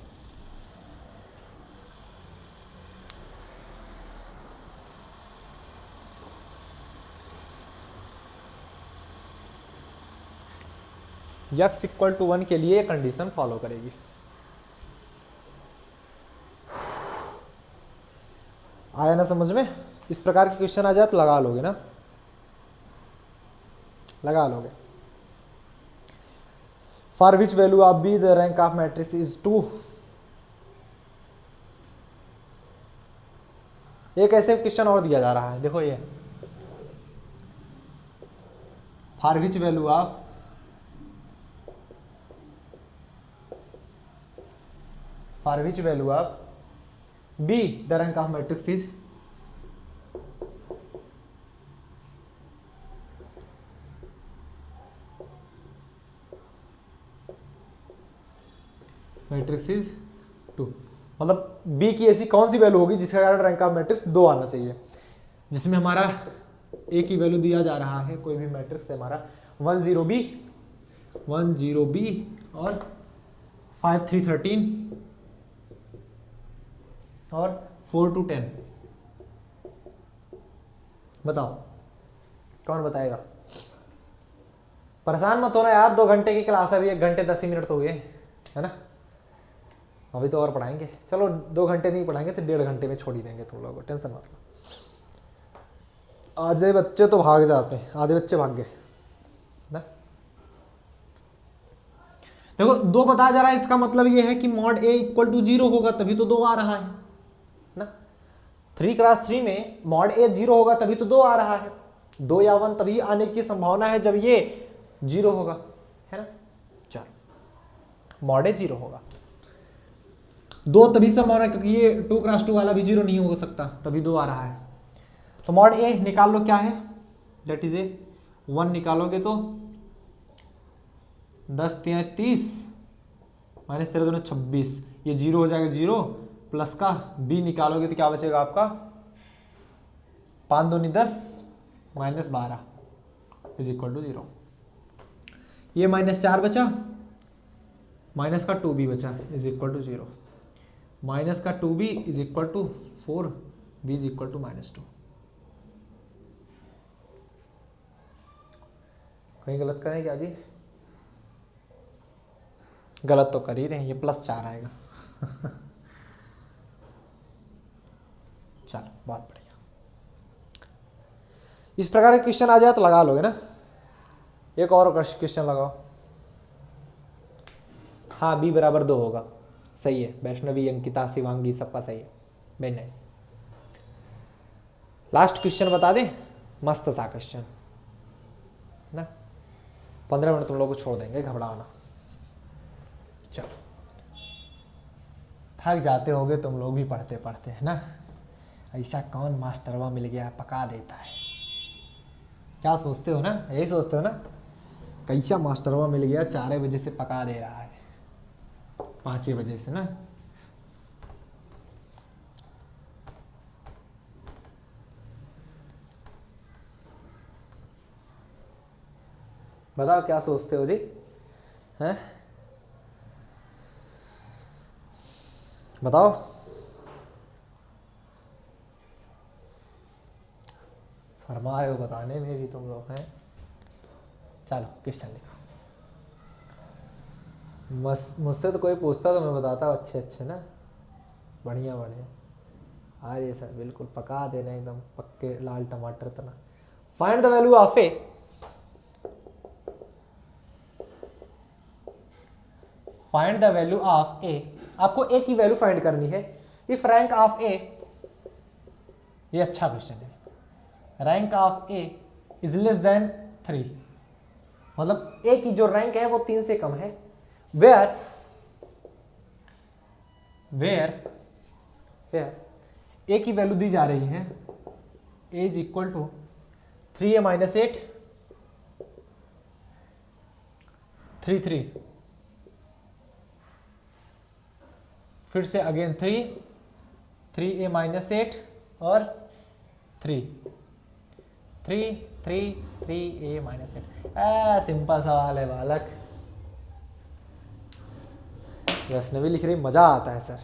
x इक्वल टू 1 के लिए कंडीशन फॉलो करेगी। आया ना समझ में? इस प्रकार के क्वेश्चन आ जाए तो लगा लोगे ना, लगा लोगे। For which value of be the rank of matrix is 2। एक ऐसे क्वेश्चन और दिया जा रहा है, देखो ये, for which value of be the rank of matrix is matrix is 2। मतलब बी की ऐसी कौन सी वैल्यू होगी जिसका कारण रैंक ऑफ मैट्रिक्स 2 आना चाहिए, जिसमें हमारा ए की वैल्यू दिया जा रहा है, कोई भी मैट्रिक्स है हमारा 1 0 बी और 5 3 13 और 4 2 10। बताओ कौन बताएगा? परेशान मत होना यार, 2 घंटे की क्लास है, अभी 1 घंटे 10 मिनट तो हुए है ना, अभी तो और पढ़ाएंगे। चलो 2 घंटे नहीं पढ़ाएंगे तो 1.5 घंटे में छोड़ ही देंगे तुम लोगों को, टेंशन मत लो। आधे बच्चे तो भाग जाते हैं, आधे बच्चे भाग गए ना। देखो 2 बताया जा रहा है, इसका मतलब ये है कि मॉड ए इक्वल टू 0 होगा तभी तो 2 आ रहा है ना। 3 क्रॉस 3 में मॉड ए 0 होगा तभी तो 2 आ रहा है। 2 या 1 तभी आने की संभावना है जब ये 0 होगा, है ना। चलो मॉड ए 0 होगा, 2 तभी संभावना क्योंकि ये 2 क्रॉस 2 वाला भी 0 नहीं हो सकता, तभी 2 आ रहा है। तो मॉड ए निकाल लो, क्या है दैट इज ए 1 निकालोगे तो 10 3 30 माइनस 13 2 26, ये 0 हो जाएगा, 0 प्लस का b निकालोगे तो क्या बचेगा आपका 5 2 10 माइनस 12 इज इक्वल टू 0। ये -4 बचा, माइनस का 2b बचा इज इक्वल टू 0, माइनस का 2b is equal to 4, b is equal to -2। कहीं गलत करें क्या जी? गलत तो कर ही रहे हैं, ये +4 आएगा। चलो बहुत बढ़िया। इस प्रकार के क्वेश्चन आ जाए तो लगा लोगे ना। एक और क्वेश्चन लगाओ। हाँ b बराबर 2 होगा, सही है। वैष्णवी, अंकिता, शिवांगी सबका सही है, वेरी नाइस। लास्ट क्वेश्चन बता दें, मस्त सा क्वेश्चन ना। 15 मिनट तुम लोग को छोड़ देंगे, घबराना। चलो थक जाते होगे तुम लोग भी पढ़ते पढ़ते, है ना। ऐसा कौन मास्टरवा मिल गया पका देता है, क्या सोचते हो ना, यही सोचते हो ना, कैसा मास्टरवा मिल गया 4 बजे से पका दे रहा है 5 बजे से ना। बताओ क्या सोचते हो जी, हैं बताओ। फरमा रहे हो बताने में भी तुम लोग हैं। चलो क्वेश्चन लिखो। मुझसे तो कोई पूछता तो मैं बताता अच्छे अच्छे ना, बढ़िया बढ़िया। अरे सर बिल्कुल पका देना, एकदम पक्के लाल टमाटर तना। Find the value of A, find the value of A. आपको ए की वैल्यू फाइंड करनी है। इफ रैंक ऑफ ए, ये अच्छा क्वेश्चन है, rank of A is less then 3, मतलब ए की जो रैंक है वो 3 से कम है। वेयर ए की वैल्यू दी जा रही है ए इज इक्वल टू 3a - 8 3 3, फिर से अगेन 3a - 8 और 3 3 3 3a - 8। सिंपल सवाल है बालक। वैष्णवी लिख रही मजा आता है सर,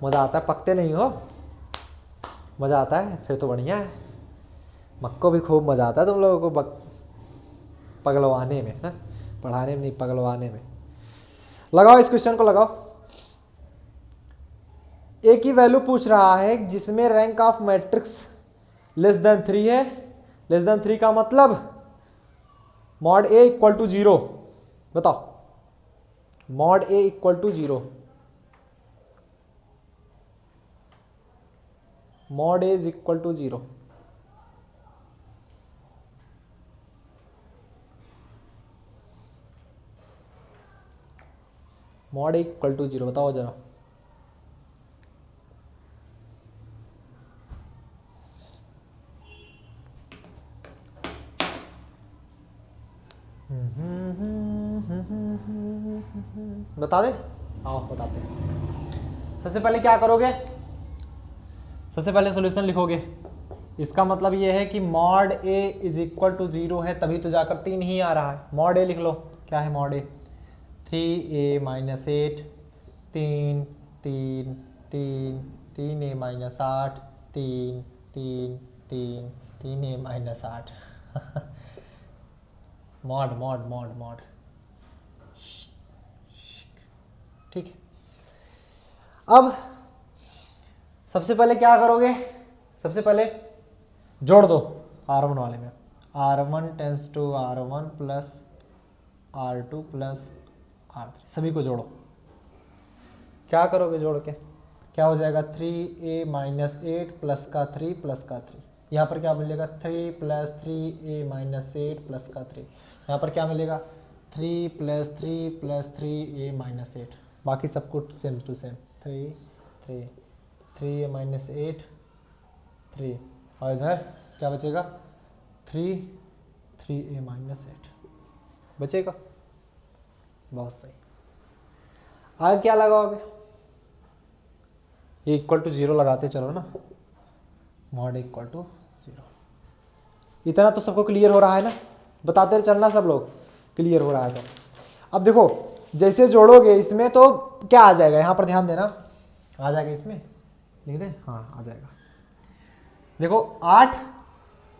मजा आता है, पकते नहीं हो, मजा आता है, फिर तो बढ़िया है। मक्को भी खूब मजा आता है तुम लोगों को पगलवाने में ना, पढ़ाने में नहीं, पगलवाने में। लगाओ इस क्वेश्चन को लगाओ। ए की वैल्यू पूछ रहा है जिसमें rank of matrix less than 3 है। लेस देन 3 का मतलब मॉड ए इक्वल टू 0। बताओ mod A equal to 0, mod A is equal to 0। Mod A equal to 0 बताओ जरा। बता दे, आओ बताते हैं। सबसे पहले क्या करोगे, सबसे पहले सॉल्यूशन लिखोगे। इसका मतलब ये है कि mod A is equal to 0 है तभी तो जाकर 3 ही आ रहा है। मॉड ए लिख लो, क्या है मॉड ए, 3a - 8 3 3 3 3a - 8 3 3 3 3a - 8 mod mod mod mod, ठीक है। अब सबसे पहले क्या करोगे, सबसे पहले जोड़ दो, R1 वाले में R1 tends to R1 plus R2 plus R3, सभी को जोड़ो। क्या करोगे जोड़ के? क्या हो जाएगा 3a माइनस 8 प्लस का 3 प्लस का 3। यहाँ पर क्या मिलेगा 3 प्लस 3a माइनस 8 प्लस का 3। यहाँ पर क्या मिलेगा 3 प्लस 3 प्लस 3a माइनस 8। बाकी सब कुछ same to same 3a minus 8 3, और इधर क्या बचेगा 3a माइनस 8 बचेगा। बहुत सही। आगे क्या लगाओगे? ये इक्वल टू 0 लगाते चलो ना, मॉड इक्वल टू 0। इतना तो सबको क्लियर हो रहा है ना? बताते चलना सब लोग, क्लियर हो रहा है तो। अब देखो जैसे जोड़ोगे इसमें तो क्या आ जाएगा, यहाँ पर ध्यान देना, आ जाएगा इसमें, लिख दे, हाँ आ जाएगा। देखो 8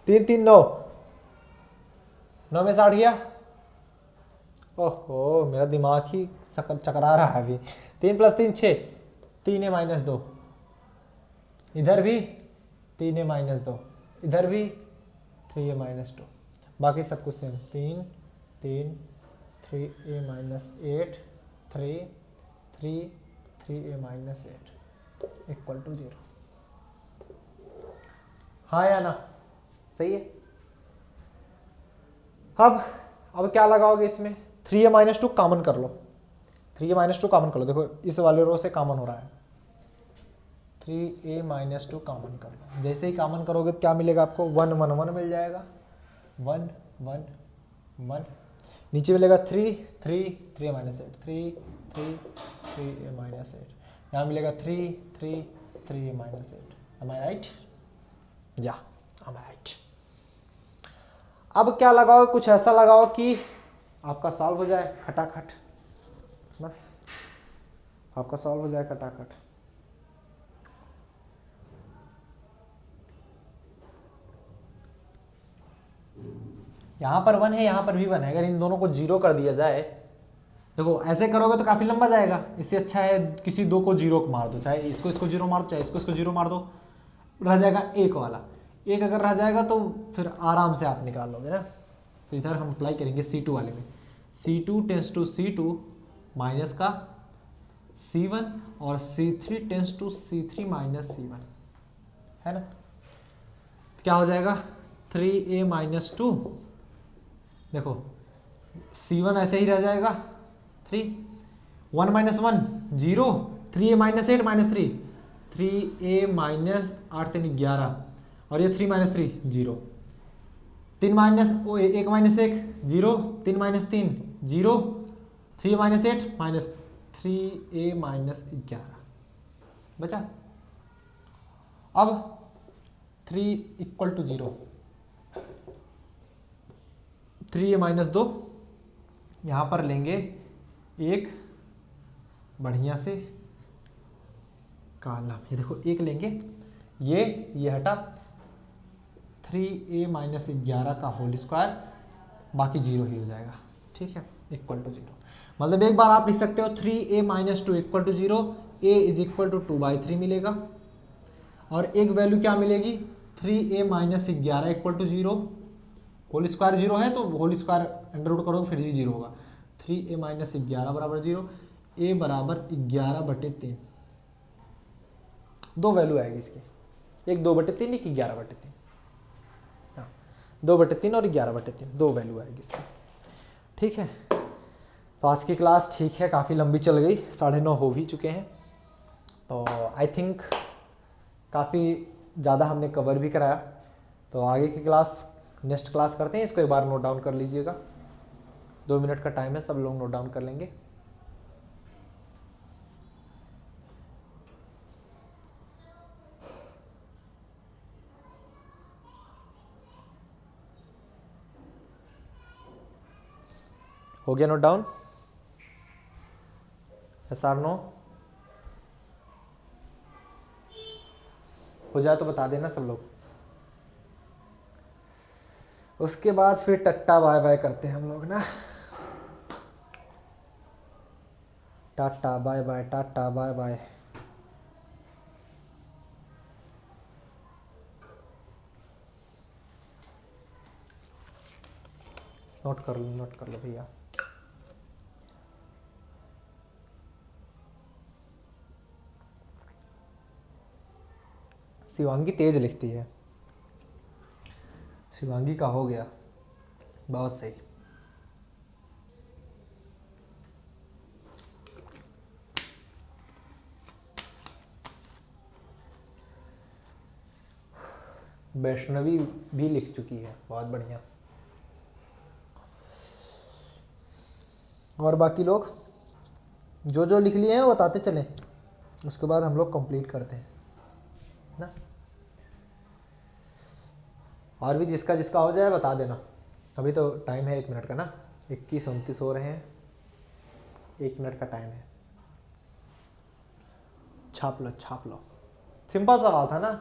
3 3 9, 9 में 60 गया। ओहो मेरा दिमाग ही चकरा रहा है अभी। 3 प्लस 3 6, 3a माइनस 2, इधर भी 3a माइनस 2, इधर भी 3a माइनस 2, बाकी सब कुछ same 3 3 3a minus 8 3 3 3a minus 8 equal to 0। हाँ या ना? सही है। अब क्या लगाओगे इसमें? 3a माइनस 2 कॉमन कर लो, 3a माइनस 2 कॉमन कर लो। देखो इस वाले रो से कॉमन हो रहा है, 3a माइनस 2 कॉमन कर लो। जैसे ही कॉमन करोगे तो क्या मिलेगा आपको 1 1 1 मिल जाएगा, 1 1 1। नीचे मिलेगा 3 3 3a माइनस 8 3 3 3a माइनस 8। यहाँ मिलेगा 3 3 3a माइनस 8। एम आई राइट? या एम आई राइट। अब क्या लगाओ? कुछ ऐसा लगाओ कि आपका सॉल्व हो जाए खटाखट ना, आपका सॉल्व हो जाए खटाखट। यहाँ पर 1 है, यहाँ पर भी 1 है। अगर इन दोनों को 0 कर दिया जाए, देखो ऐसे करोगे तो काफी लंबा जाएगा। इससे अच्छा है किसी दो को 0 मार दो, चाहे इसको 0 मार दो, चाहे इसको 0 मार दो, रह जाएगा एक वाला। एक अगर रह जाएगा तो फिर आराम से आप निकाल लोगे ना। तो इधर हम अप्लाई करेंगे C2 वाले में, C2 tense to C2 minus का C1 और C3 tense to C3 minus C1, है ना? क्या हो जाएगा 3a माइनस 2। देखो C1 ऐसे ही रह जाएगा 3, 1 minus 1 0, 3a minus 8 minus 3, 3a minus 8 3 11, और ये 3 minus 3 0, 3 minus 1 minus 1 0, 3 minus 3 0, 3 minus 8 minus 3a minus 11 बचा। अब 3 इक्वल टू 0, 3a माइनस 2, यहाँ पर लेंगे एक बढ़िया से कॉलम, ये देखो एक लेंगे, ये हटा, 3a माइनस 11 का होल स्क्वायर, बाकी 0 ही हो जाएगा, ठीक है, इक्वल टू 0। मतलब एक बार आप लिख सकते हो 3a minus 2 equal to 0, a is equal to 2/3 मिलेगा, और एक वैल्यू क्या मिलेगी 3a minus 11 equal to 0, whole square 0 है तो होल स्क्वायर अंडर रूट करोगे फिर भी 0 होगा। 3a माइनस 11 बराबर 0, a बराबर 11/3, दो वैल्यू आएगी इसकी, एक 2/3 एक 11/3, हाँ 2/3 और 11/3 दो वैल्यू आएगी इसकी, ठीक है। तो आज की क्लास ठीक है काफ़ी लंबी चल गई, 9:30 हो भी चुके हैं, तो आई थिंक काफ़ी ज़्यादा हमने कवर भी कराया। तो आगे की क्लास नेक्स्ट क्लास करते हैं, इसको एक बार नोट डाउन कर लीजिएगा, 2 मिनट का टाइम है, सब लोग नोट डाउन कर लेंगे। हो गया नोट डाउन? यस और नो? हो जाए तो बता देना सब लोग। उसके बाद फिर टट्टा बाय बाय करते हैं हम लोग ना, tata bye bye, tata bye bye. Note कर लो भैया। शिवांगी तेज लिखती है। शिवांगी का हो गया, बहुत सही। वैष्णवी भी लिख चुकी है, बहुत बढ़िया। और बाकी लोग जो जो लिख लिए हैं वो बताते चलें, उसके बाद हम लोग कंप्लीट करते हैं ना। और भी जिसका जिसका हो जाए बता देना। अभी तो टाइम है 1 मिनट का ना, 21:29 हो रहे हैं, 1 मिनट का टाइम है। छाप लो। सिंपल सवाल था ना,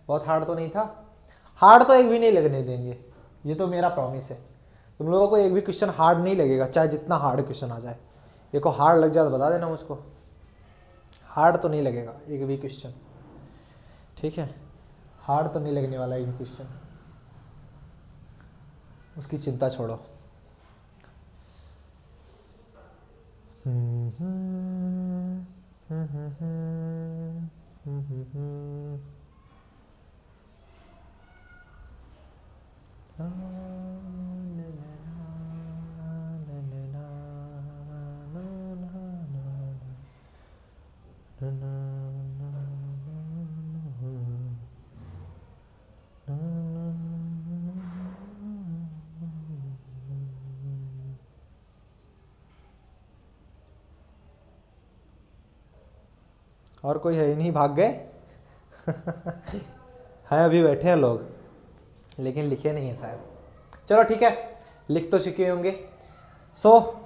बहुत हार्ड तो नहीं था। हार्ड तो एक भी नहीं लगने देंगे, ये तो मेरा प्रॉमिस है। तुम लोगों को एक भी क्वेश्चन हार्ड नहीं लगेगा, चाहे जितना हार्ड क्वेश्चन आ जाए। एक को हार्ड लग जाए तो बता देना मुझको, हार्ड तो नहीं लगेगा एक भी क्वेश्चन, ठीक है। हार्ड तो नहीं लगने वाला एक भी क्वेश्चन, उसकी चिंता छोड़ो। और कोई है ही नहीं, भाग गए हैं अभी बैठे हैं लोग, लेकिन लिखे नहीं है शायद। चलो ठीक है, लिख तो चुके होंगे।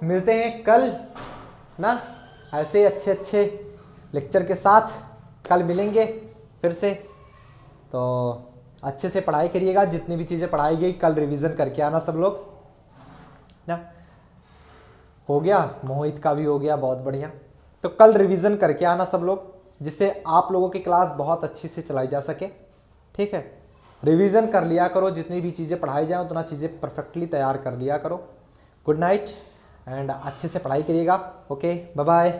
मिलते हैं कल ना, ऐसे अच्छे अच्छे लेक्चर के साथ कल मिलेंगे फिर से। तो अच्छे से पढ़ाई करिएगा, जितनी भी चीज़ें पढ़ाई गई कल रिवीजन करके आना सब लोग ना। हो गया, मोहित का भी हो गया, बहुत बढ़िया। तो कल रिवीजन करके आना सब लोग, जिससे आप लोगों की क्लास बहुत अच्छी से चलाई जा सके, ठीक है। रिवीजन कर लिया करो, जितनी भी चीज़ें पढ़ाई जाए उतना चीज़ें परफेक्टली तैयार कर लिया करो। गुड नाइट एंड अच्छे से पढ़ाई करिएगा। Okay, bye bye.